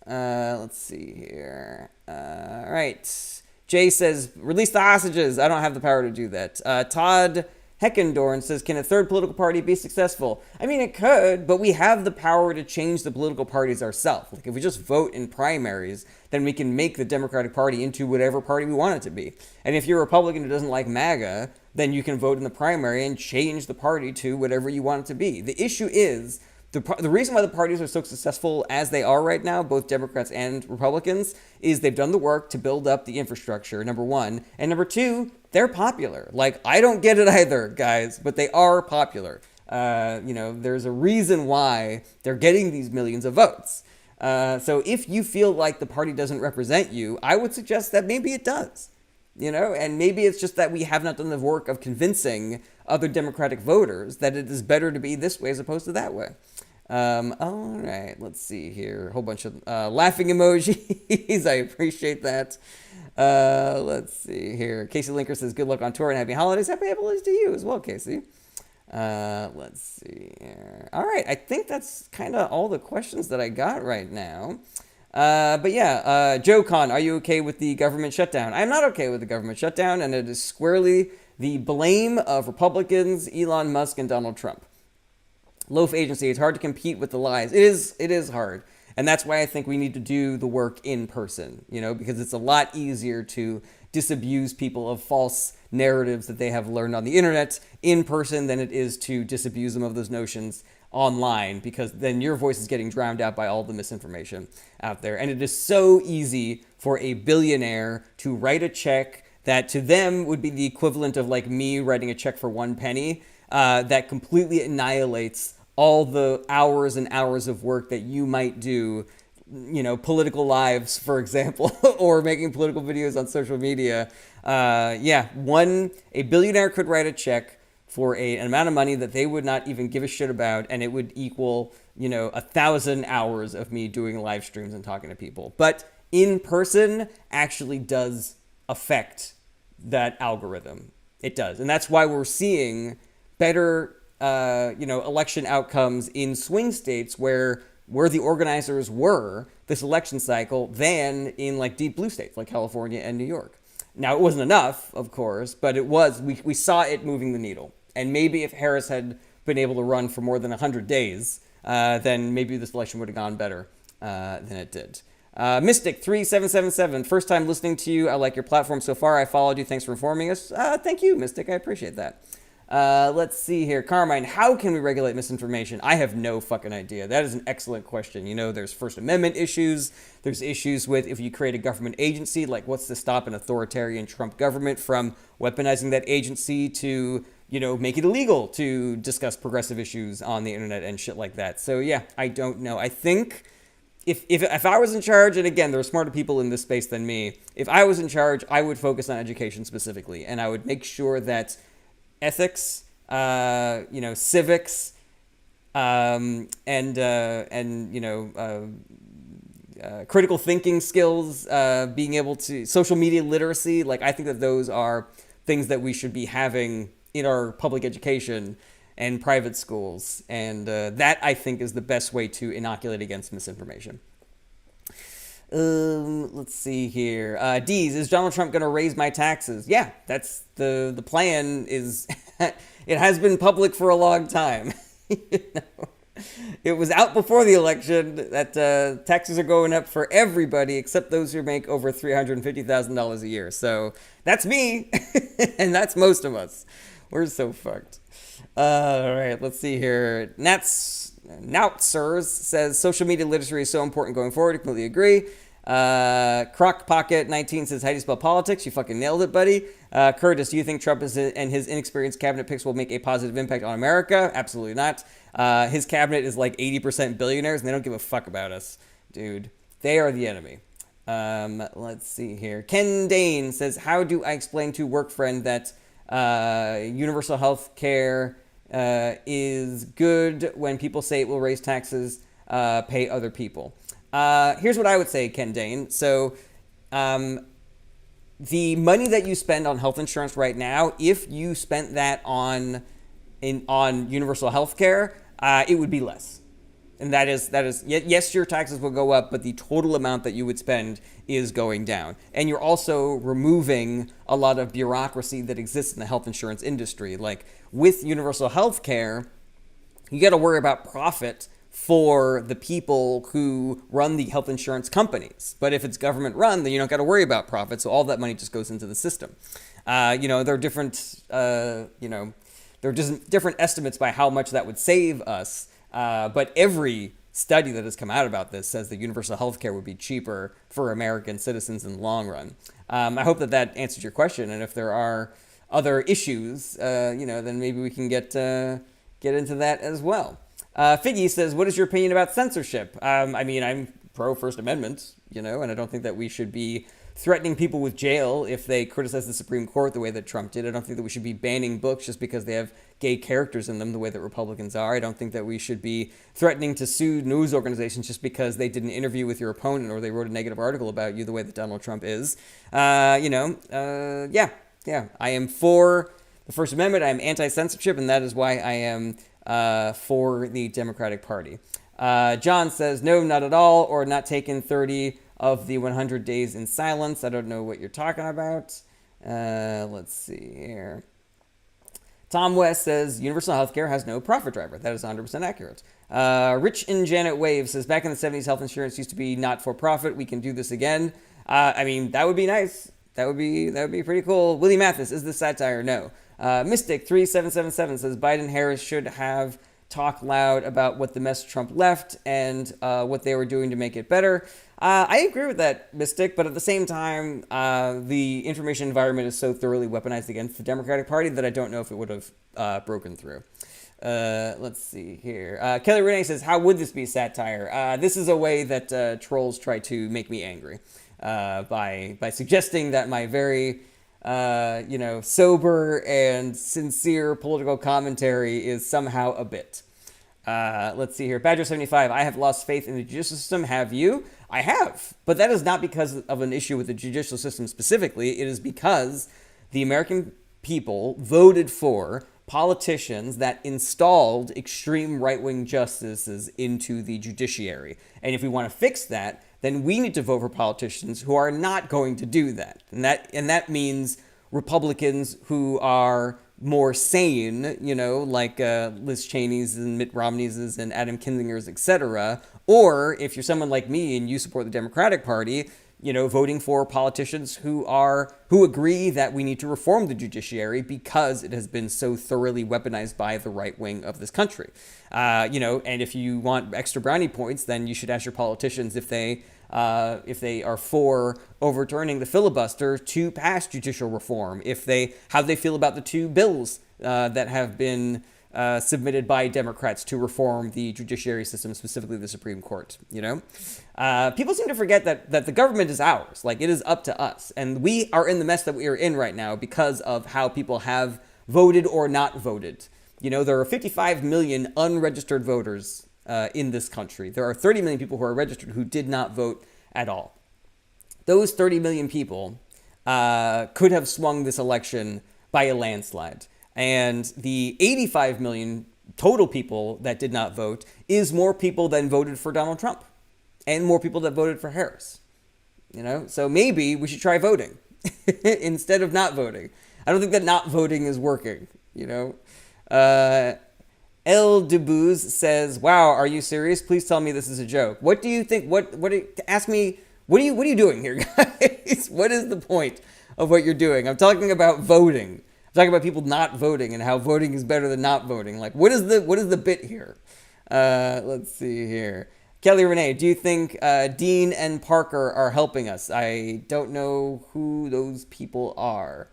Let's see here. All right. Jay says, release the hostages. I don't have the power to do that. Todd Heckendorn says, can a third political party be successful? I mean, it could, but we have the power to change the political parties ourselves. Like, if we just vote in primaries, then we can make the Democratic Party into whatever party we want it to be. And if you're a Republican who doesn't like MAGA, then you can vote in the primary and change the party to whatever you want it to be. The issue is, the reason why the parties are so successful as they are right now, both Democrats and Republicans, is they've done the work to build up the infrastructure, number one. And number two, they're popular. Like, I don't get it either, guys, but they are popular. There's a reason why they're getting these millions of votes. So if you feel like the party doesn't represent you, I would suggest that maybe it does. And maybe it's just that we have not done the work of convincing other Democratic voters that it is better to be this way as opposed to that way. All right, let's see here. A whole bunch of laughing emojis. I appreciate that. Let's see here. Casey Linker says, good luck on tour and happy holidays. Happy holidays to you as well, Casey. Let's see here. All right, I think that's kind of all the questions that I got right now. But yeah, Joe Con, are you okay with the government shutdown? I'm not okay with the government shutdown, and it is squarely the blame of Republicans, Elon Musk, and Donald Trump. Loaf Agency, it's hard to compete with the lies. It is hard. And that's why I think we need to do the work in person, because it's a lot easier to disabuse people of false narratives that they have learned on the internet in person than it is to disabuse them of those notions online, because then your voice is getting drowned out by all the misinformation out there. And it is so easy for a billionaire to write a check that to them would be the equivalent of like me writing a check for 1 penny, that completely annihilates all the hours and hours of work that you might do, political lives, for example, or making political videos on social media. A billionaire could write a check for an amount of money that they would not even give a shit about, and it would equal, 1,000 hours of me doing live streams and talking to people. But in person actually does affect that algorithm. It does. And that's why we're seeing better, election outcomes in swing states where the organizers were this election cycle than in like deep blue states like California and New York. Now, it wasn't enough, of course, but it was, we saw it moving the needle. And maybe if Harris had been able to run for more than 100 days, then maybe this election would have gone better than it did. Mystic3777, first time listening to you. I like your platform so far. I followed you. Thanks for informing us. Thank you, Mystic. I appreciate that. Let's see here. Carmine, how can we regulate misinformation? I have no fucking idea. That is an excellent question. There's First Amendment issues. There's issues with if you create a government agency, like what's to stop an authoritarian Trump government from weaponizing that agency to, make it illegal to discuss progressive issues on the internet and shit like that. So yeah, I don't know. I think if I was in charge, and again, there are smarter people in this space than me, if I was in charge, I would focus on education specifically, and I would make sure that ethics, civics, critical thinking skills, being able to, social media literacy, I think that those are things that we should be having in our public education and private schools. And that, I think, is the best way to inoculate against misinformation. Let's see here. Deez, is Donald Trump going to raise my taxes? Yeah, that's the plan is, it has been public for a long time. It was out before the election that taxes are going up for everybody except those who make over $350,000 a year. So that's me, and that's most of us. We're so fucked. All right, let's see here. Noutsers says social media literacy is so important going forward. I completely agree. Croc Pocket 19 says, how do you spell politics? You fucking nailed it, buddy. Curtis, do you think Trump and his inexperienced cabinet picks will make a positive impact on America? Absolutely not. His cabinet is like 80% billionaires, and they don't give a fuck about us, dude. They are the enemy. Let's see here. Ken Dane says, how do I explain to work friend that Universal health care is good when people say it will raise taxes, pay other people. Here's what I would say, Ken Dane. So the money that you spend on health insurance right now, if you spent that on universal health care, it would be less. And that is yes, your taxes will go up, but the total amount that you would spend is going down. And you're also removing a lot of bureaucracy that exists in the health insurance industry. Like with universal health care, you got to worry about profit for the people who run the health insurance companies. But if it's government run, then you don't got to worry about profit. So all that money just goes into the system. There are different, there are just different estimates by how much that would save us. But every study that has come out about this says that universal health care would be cheaper for American citizens in the long run. I hope that answers your question. And if there are other issues, then maybe we can get into that as well. Figgy says, what is your opinion about censorship? I'm pro First Amendment, and I don't think that we should be threatening people with jail if they criticize the Supreme Court the way that Trump did. I don't think that we should be banning books just because they have gay characters in them the way that Republicans are. I don't think that we should be threatening to sue news organizations just because they did an interview with your opponent or they wrote a negative article about you the way that Donald Trump is. I am for the First Amendment. I am anti-censorship, and that is why I am for the Democratic Party. John says, no, not at all, or not taken 30 of the 100 days in silence. I don't know what you're talking about. Let's see here. Tom West says, universal healthcare has no profit driver. That is 100% accurate. Rich and Janet Wave says, back in the 70s, health insurance used to be not for profit. We can do this again. That would be nice. That would be pretty cool. Willie Mathis, is this satire? No. Mystic3777 says, Biden Harris should have talked loud about what the mess Trump left and what they were doing to make it better. I agree with that, Mystic, but at the same time, the information environment is so thoroughly weaponized against the Democratic Party that I don't know if it would have broken through. Let's see here. Kelly Renee says, how would this be satire? This is a way that trolls try to make me angry by suggesting that my very sober and sincere political commentary is somehow a bit. Let's see here. Badger75, I have lost faith in the judicial system. Have you? I have. But that is not because of an issue with the judicial system specifically. It is because the American people voted for politicians that installed extreme right-wing justices into the judiciary. And if we want to fix that, then we need to vote for politicians who are not going to do that. And that means Republicans who are more sane, like Liz Cheney's and Mitt Romney's and Adam Kinzinger's, etc. Or if you're someone like me and you support the Democratic Party, voting for politicians who agree that we need to reform the judiciary because it has been so thoroughly weaponized by the right wing of this country. And if you want extra brownie points, then you should ask your politicians if they are for overturning the filibuster to pass judicial reform, how they feel about the two bills that have been submitted by Democrats to reform the judiciary system, specifically the Supreme Court. People seem to forget that the government is ours. Like, it is up to us. And we are in the mess that we are in right now because of how people have voted or not voted. There are 55 million unregistered voters in this country. There are 30 million people who are registered who did not vote at all. Those 30 million people could have swung this election by a landslide. And the 85 million total people that did not vote is more people than voted for Donald Trump and more people that voted for Harris. So maybe we should try voting instead of not voting. I don't think that not voting is working, El Debooz says, wow, are you serious? Please tell me this is a joke. What do you think? Ask me, what are you doing here, guys? What is the point of what you're doing? I'm talking about voting. I'm talking about people not voting and how voting is better than not voting. Like, what is the bit here? Let's see here. Kelly Renee, do you think Dean and Parker are helping us? I don't know who those people are.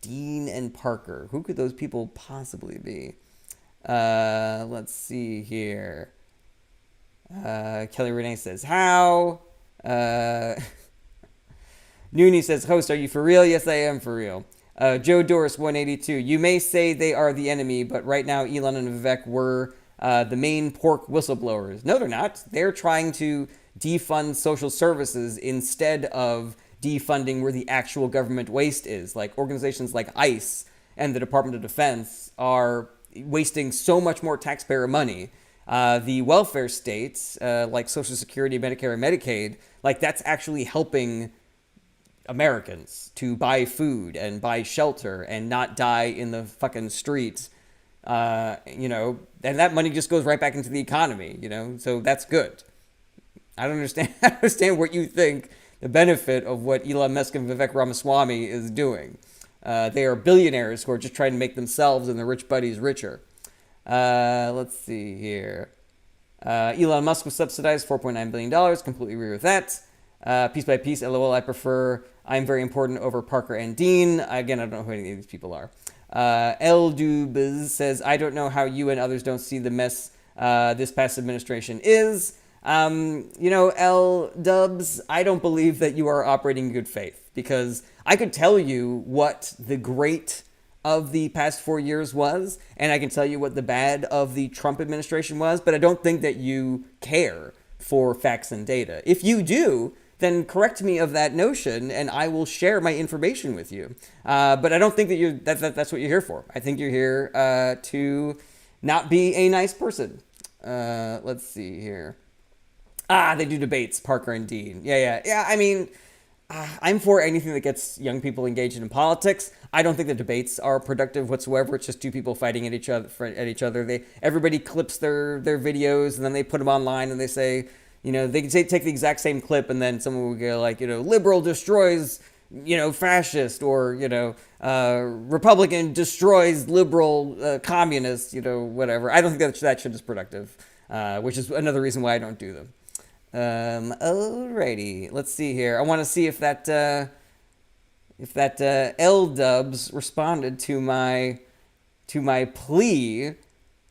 Dean and Parker. Who could those people possibly be? Let's see here. Kelly Renee says, how? Noonie says, host, are you for real? Yes, I am for real. Joe Doris 182. You may say they are the enemy, but right now Elon and Vivek were the main pork whistleblowers. No, they're not. They're trying to defund social services instead of defunding where the actual government waste is. Like organizations like ICE and the Department of Defense are wasting so much more taxpayer money. The welfare states, like Social Security, Medicare, and Medicaid, like that's actually helping Americans to buy food and buy shelter and not die in the fucking streets. And that money just goes right back into the economy, so that's good. I don't understand. I understand what you think the benefit of what Elon Musk and Vivek Ramaswamy is doing. They are billionaires who are just trying to make themselves and their rich buddies richer. Let's see here. Elon Musk was subsidized $4.9 billion. Completely agree with that. Piece by piece, LOL, I prefer I'm very important over Parker and Dean. Again, I don't know who any of these people are. El Dubez says, I don't know how you and others don't see the mess this past administration is. El Dubs, I don't believe that you are operating in good faith, because I could tell you what the great of the past 4 years was, and I can tell you what the bad of the Trump administration was, but I don't think that you care for facts and data. If you do, then correct me of that notion, and I will share my information with you. But I don't think that that's what you're here for. I think you're here to not be a nice person. Let's see here. They do debates, Parker and Dean. Yeah. I mean, I'm for anything that gets young people engaged in politics. I don't think the debates are productive whatsoever. It's just two people fighting at each other. Everybody clips their videos, and then they put them online, and they say, they can take the exact same clip, and then someone will go like, liberal destroys, fascist, or, Republican destroys liberal communist, whatever. I don't think that shit is productive, which is another reason why I don't do them. Alrighty, let's see here. I want to see if that L Dubs responded to my plea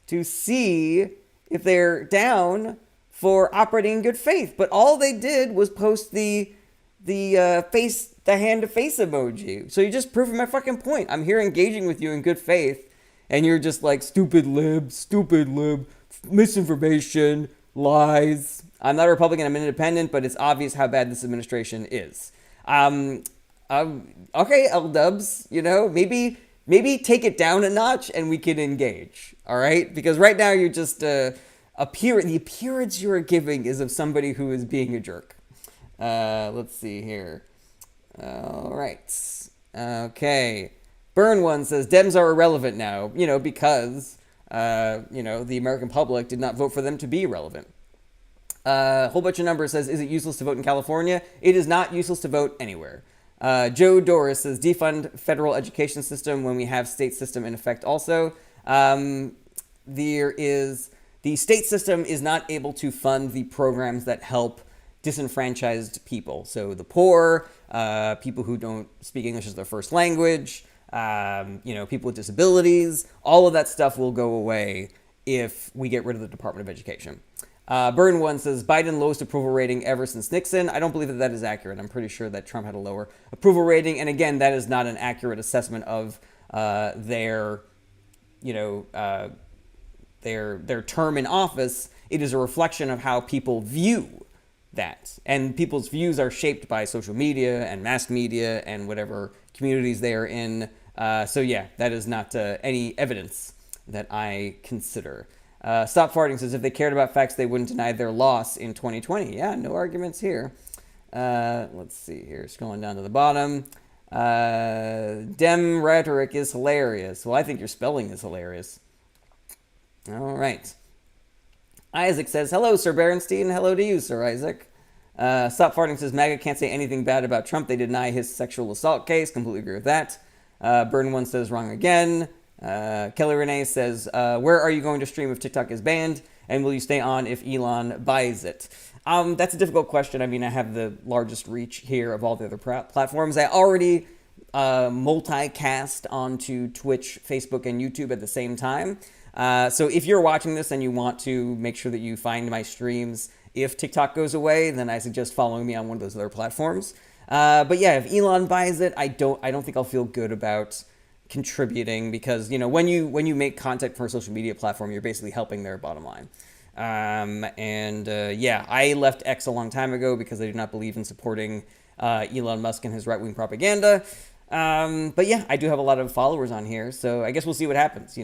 to see if they're down for operating in good faith. But all they did was post the hand to face emoji. So you're just proving my fucking point. I'm here engaging with you in good faith, and you're just like stupid lib, misinformation, lies. I'm not a Republican, I'm an independent, but it's obvious how bad this administration is. Okay, L-dubs, maybe take it down a notch and we can engage, all right? Because right now you're just, the appearance you're giving is of somebody who is being a jerk. Let's see here. All right. Okay. Burn One says, Dems are irrelevant now, because, the American public did not vote for them to be relevant. A whole bunch of numbers says, is it useless to vote in California? It is not useless to vote anywhere. Joe Doris says, defund federal education system when we have state system in effect also. The state system is not able to fund the programs that help disenfranchised people. So the poor, people who don't speak English as their first language, people with disabilities, all of that stuff will go away if we get rid of the Department of Education. Burn One says, Biden lowest approval rating ever since Nixon. I don't believe that is accurate. I'm pretty sure that Trump had a lower approval rating. And again, that is not an accurate assessment of their term in office. It is a reflection of how people view that. And people's views are shaped by social media and mass media and whatever communities they are in. That is not any evidence that I consider. Stop Farting says, if they cared about facts, they wouldn't deny their loss in 2020. Yeah, no arguments here. Let's see here. Scrolling down to the bottom. Dem rhetoric is hilarious. Well, I think your spelling is hilarious. All right. Isaac says, hello, Sir Berenstein. Hello to you, Sir Isaac. Stop Farting says, MAGA can't say anything bad about Trump. They deny his sexual assault case. Completely agree with that. Burn One says, wrong again. Kelly Renee says, where are you going to stream if TikTok is banned? And will you stay on if Elon buys it? That's a difficult question. I mean, I have the largest reach here of all the other platforms. I already multicast onto Twitch, Facebook, and YouTube at the same time. So if you're watching this and you want to make sure that you find my streams if TikTok goes away, then I suggest following me on one of those other platforms. But yeah, if Elon buys it, I don't think I'll feel good about contributing, because when you make content for a social media platform, you're basically helping their bottom line. Yeah, I left X a long time ago because I do not believe in supporting Elon Musk and his right-wing propaganda. But yeah, I do have a lot of followers on here, so I guess we'll see what happens.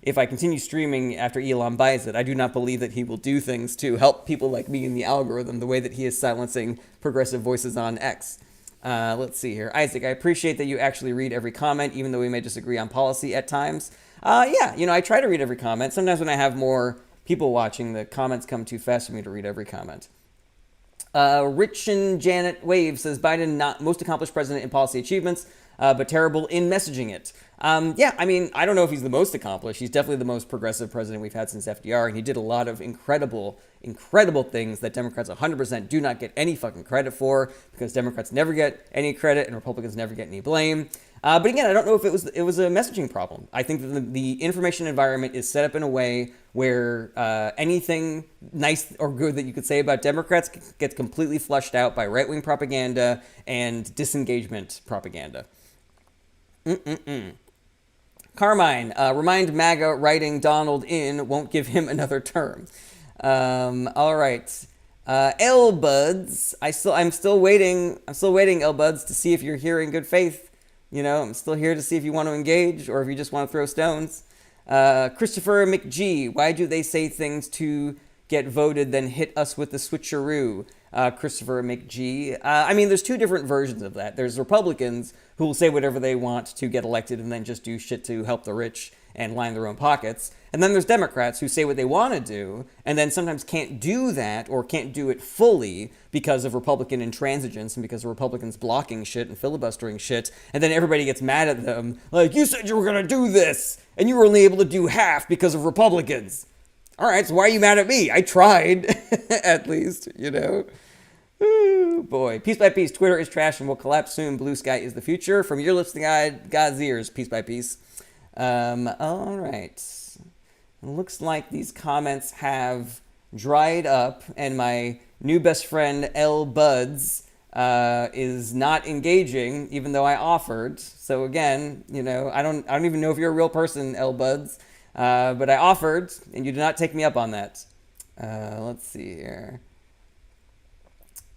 If I continue streaming after Elon buys it, I do not believe that he will do things to help people like me in the algorithm the way that he is silencing progressive voices on X. Let's see here. Isaac, I appreciate that you actually read every comment, even though we may disagree on policy at times. Yeah, I try to read every comment. Sometimes when I have more people watching, the comments come too fast for me to read every comment. Rich and Janet Wave says, Biden not most accomplished president in policy achievements, but terrible in messaging it. Yeah, I don't know if he's the most accomplished. He's definitely the most progressive president we've had since FDR, and he did a lot of incredible things that Democrats 100% do not get any fucking credit for, because Democrats never get any credit and Republicans never get any blame. But again, I don't know if it was a messaging problem. I think that the information environment is set up in a way where anything nice or good that you could say about Democrats gets completely flushed out by right-wing propaganda and disengagement propaganda. Carmine, remind MAGA writing Donald in won't give him another term. All right. L-Buds, I'm still waiting, L-Buds, to see if you're here in good faith. I'm still here to see if you want to engage or if you just want to throw stones. Christopher McG, why do they say things to get voted then hit us with the switcheroo? Christopher McG. There's two different versions of that. There's Republicans who will say whatever they want to get elected and then just do shit to help the rich and line their own pockets. And then there's Democrats who say what they want to do and then sometimes can't do that or can't do it fully because of Republican intransigence and because of Republicans blocking shit and filibustering shit. And then everybody gets mad at them, like, you said you were going to do this and you were only able to do half because of Republicans. All right, so why are you mad at me? I tried, at least, Ooh, boy. Piece by piece, Twitter is trash and will collapse soon. Blue sky is the future. From your lips to God's ears, piece by piece. All right. It looks like these comments have dried up, and my new best friend, L. Buds, is not engaging, even though I offered. So again, I don't even know if you're a real person, L. Buds, but I offered, and you did not take me up on that. Let's see here.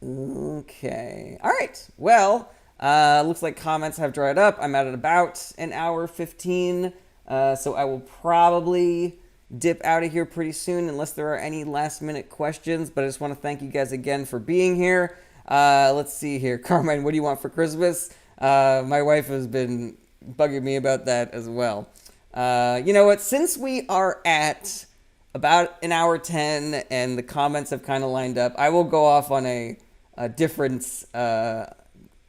Okay. All right. Well, looks like comments have dried up. I'm at about an hour 15, so I will probably dip out of here pretty soon unless there are any last minute questions, but I just want to thank you guys again for being here. Let's see here. Carmine, what do you want for Christmas? My wife has been bugging me about that as well. You know what? Since we are at about an hour 10 and the comments have kind of lined up, I will go off on a different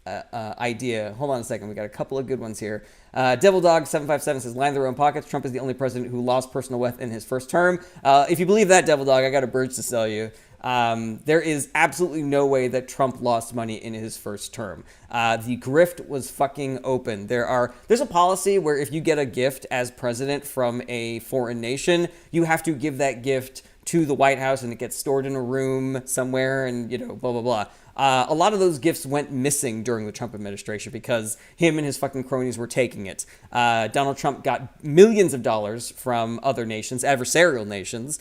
idea. Hold on a second. We got a couple of good ones here. Devil Dog 757 says, line their own pockets. Trump is the only president who lost personal wealth in his first term. If you believe that, Devil Dog, I got a bird to sell you. There is absolutely no way that Trump lost money in his first term. The grift was fucking open. There's a policy where if you get a gift as president from a foreign nation, you have to give that gift to the White House and it gets stored in a room somewhere and, blah, blah, blah. A lot of those gifts went missing during the Trump administration because him and his fucking cronies were taking it. Donald Trump got millions of dollars from other nations, adversarial nations,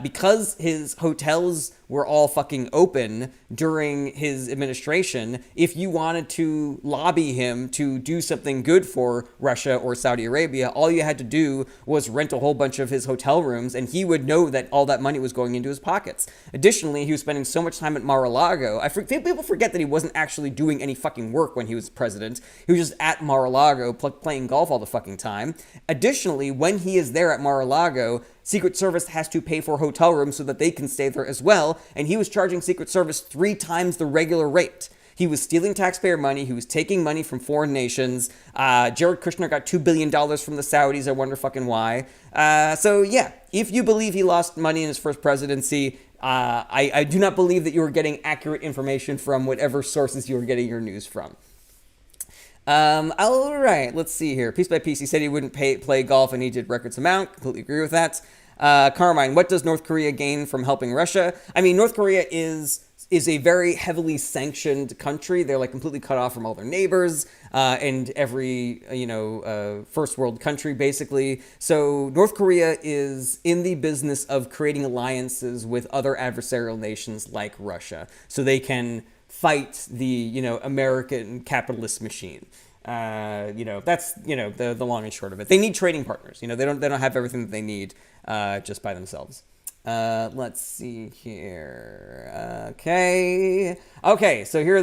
because his hotels were all fucking open during his administration. If you wanted to lobby him to do something good for Russia or Saudi Arabia, all you had to do was rent a whole bunch of his hotel rooms and he would know that all that money was going into his pockets. Additionally, he was spending so much time at Mar-a-Lago. People forget that he wasn't actually doing any fucking work when he was president. He was just at Mar-a-Lago playing golf all the fucking time. Additionally, when he is there at Mar-a-Lago, Secret Service has to pay for hotel rooms so that they can stay there as well, and he was charging Secret Service 3 times the regular rate. He was stealing taxpayer money. He was taking money from foreign nations. Jared Kushner got $2 billion from the Saudis. I wonder fucking why. So yeah, if you believe he lost money in his first presidency, I do not believe that you were getting accurate information from whatever sources you were getting your news from. All right, let's see here. Piece by piece, he said he wouldn't play golf and he did records amount. Completely agree with that. Carmine, what does North Korea gain from helping Russia? I mean, North Korea is is a very heavily sanctioned country. They're like completely cut off from all their neighbors and every, first world country, basically. So North Korea is in the business of creating alliances with other adversarial nations like Russia so they can fight the, American capitalist machine. That's, the long and short of it. They need trading partners. They don't have everything that they need just by themselves. Let's see here. Okay. So here are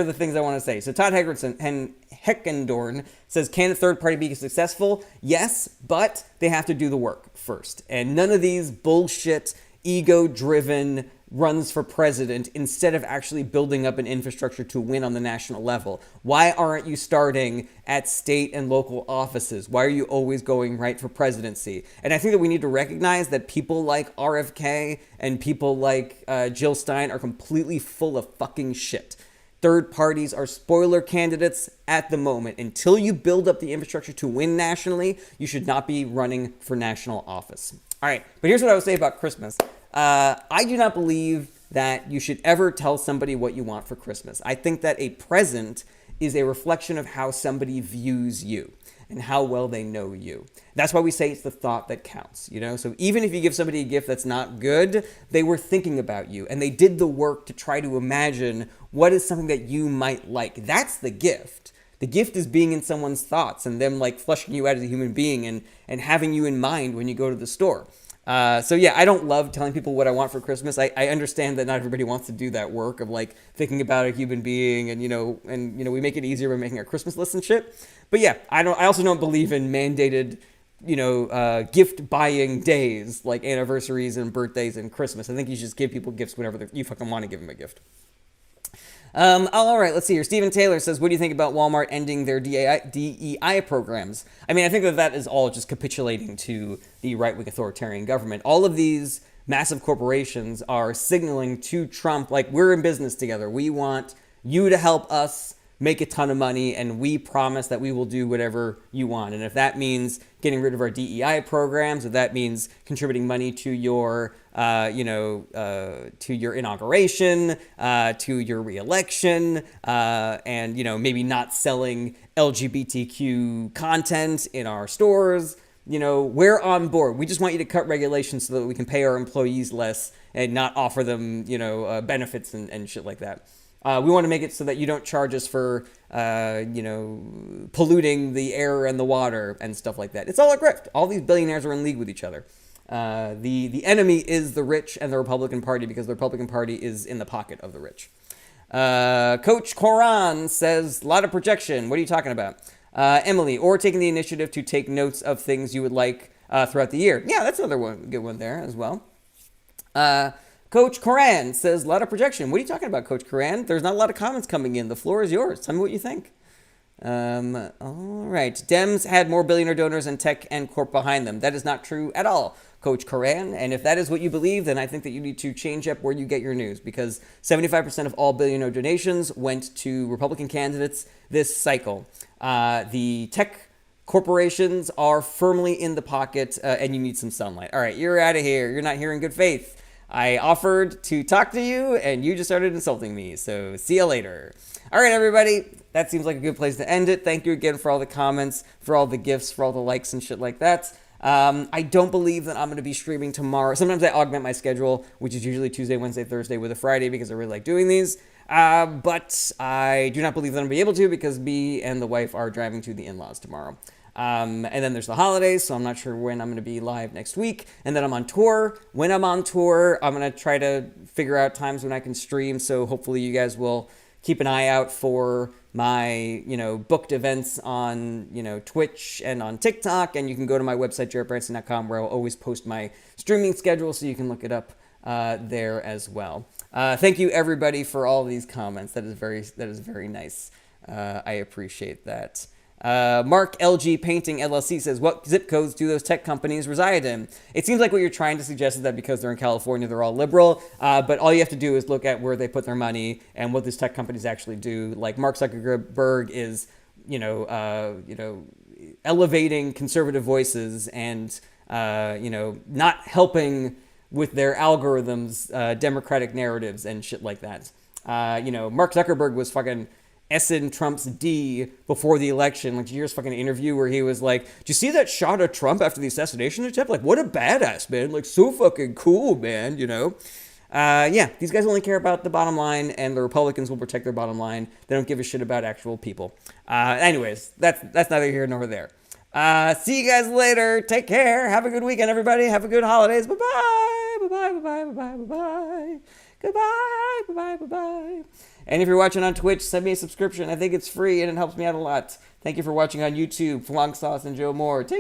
the things I want to say. So Todd Heckendorn says, can a third party be successful? Yes, but they have to do the work first. And none of these bullshit, ego-driven runs for president instead of actually building up an infrastructure to win on the national level. Why aren't you starting at state and local offices? Why are you always going right for presidency? And I think that we need to recognize that people like RFK and people like Jill Stein are completely full of fucking shit. Third parties are spoiler candidates at the moment. Until you build up the infrastructure to win nationally, you should not be running for national office. All right, but here's what I would say about Christmas. I do not believe that you should ever tell somebody what you want for Christmas. I think that a present is a reflection of how somebody views you and how well they know you. That's why we say it's the thought that counts, So even if you give somebody a gift that's not good, they were thinking about you and they did the work to try to imagine what is something that you might like. That's the gift. The gift is being in someone's thoughts and them like fleshing you out as a human being and having you in mind when you go to the store. I don't love telling people what I want for Christmas. I understand that not everybody wants to do that work of like thinking about a human being and we make it easier by making our Christmas list and shit. But yeah, I also don't believe in mandated, gift buying days like anniversaries and birthdays and Christmas. I think you should just give people gifts whenever you fucking want to give them a gift. All right, let's see here. Stephen Taylor says, what do you think about Walmart ending their DEI programs? I mean, I think that is all just capitulating to the right-wing authoritarian government. All of these massive corporations are signaling to Trump, like, we're in business together. We want you to help us make a ton of money, and we promise that we will do whatever you want. And if that means getting rid of our DEI programs, if that means contributing money to your, to your inauguration, to your reelection, and, maybe not selling LGBTQ content in our stores, we're on board. We just want you to cut regulations so that we can pay our employees less and not offer them, benefits and shit like that. We want to make it so that you don't charge us for, polluting the air and the water and stuff like that. It's all a grift. All these billionaires are in league with each other. The enemy is the rich and the Republican Party because the Republican Party is in the pocket of the rich. Coach Koran says, a lot of projection. What are you talking about? Emily, or taking the initiative to take notes of things you would like throughout the year. Yeah, that's another good one there as well. Coach Koran says, a lot of projection. What are you talking about, Coach Koran? There's not a lot of comments coming in. The floor is yours. Tell me what you think. All right. Dems had more billionaire donors and tech and corp behind them. That is not true at all, Coach Koran. And if that is what you believe, then I think that you need to change up where you get your news, because 75% of all billionaire donations went to Republican candidates this cycle. The tech corporations are firmly in the pocket, and you need some sunlight. All right, you're out of here. You're not here in good faith. I offered to talk to you, and you just started insulting me. So see you later. All right, everybody. That seems like a good place to end it. Thank you again for all the comments, for all the gifts, for all the likes and shit like that. I don't believe that I'm going to be streaming tomorrow. Sometimes I augment my schedule, which is usually Tuesday, Wednesday, Thursday with a Friday because I really like doing these. But I do not believe that I'm going to be able to because me and the wife are driving to the in-laws tomorrow. And then there's the holidays, so I'm not sure when I'm going to be live next week. And then I'm on tour. When I'm on tour, I'm going to try to figure out times when I can stream. So hopefully you guys will keep an eye out for my, booked events on, Twitch and on TikTok. And you can go to my website, jarrettbranson.com, where I'll always post my streaming schedule, so you can look it up there as well. Thank you, everybody, for all these comments. That is very nice. I appreciate that. Mark LG Painting LLC says, what zip codes do those tech companies reside in? It seems like what you're trying to suggest is that because they're in California, they're all liberal. But all you have to do is look at where they put their money and what these tech companies actually do. Like Mark Zuckerberg is, elevating conservative voices and, not helping with their algorithms, democratic narratives, and shit like that. Mark Zuckerberg was fucking S-ing Trump's D before the election. Like, did you hear his fucking interview where he was like, "Did you see that shot of Trump after the assassination attempt? Like, what a badass, man. Like, so fucking cool, man, these guys only care about the bottom line, and the Republicans will protect their bottom line. They don't give a shit about actual people. Anyways, that's neither here nor there. See you guys later. Take care. Have a good weekend, everybody. Have a good holidays. Bye-bye. Bye-bye. Bye-bye. Bye-bye. Bye-bye. Goodbye. Bye-bye. Bye-bye. And if you're watching on Twitch, send me a subscription. I think it's free, and it helps me out a lot. Thank you for watching on YouTube. Flong Sauce and Joe Moore. Take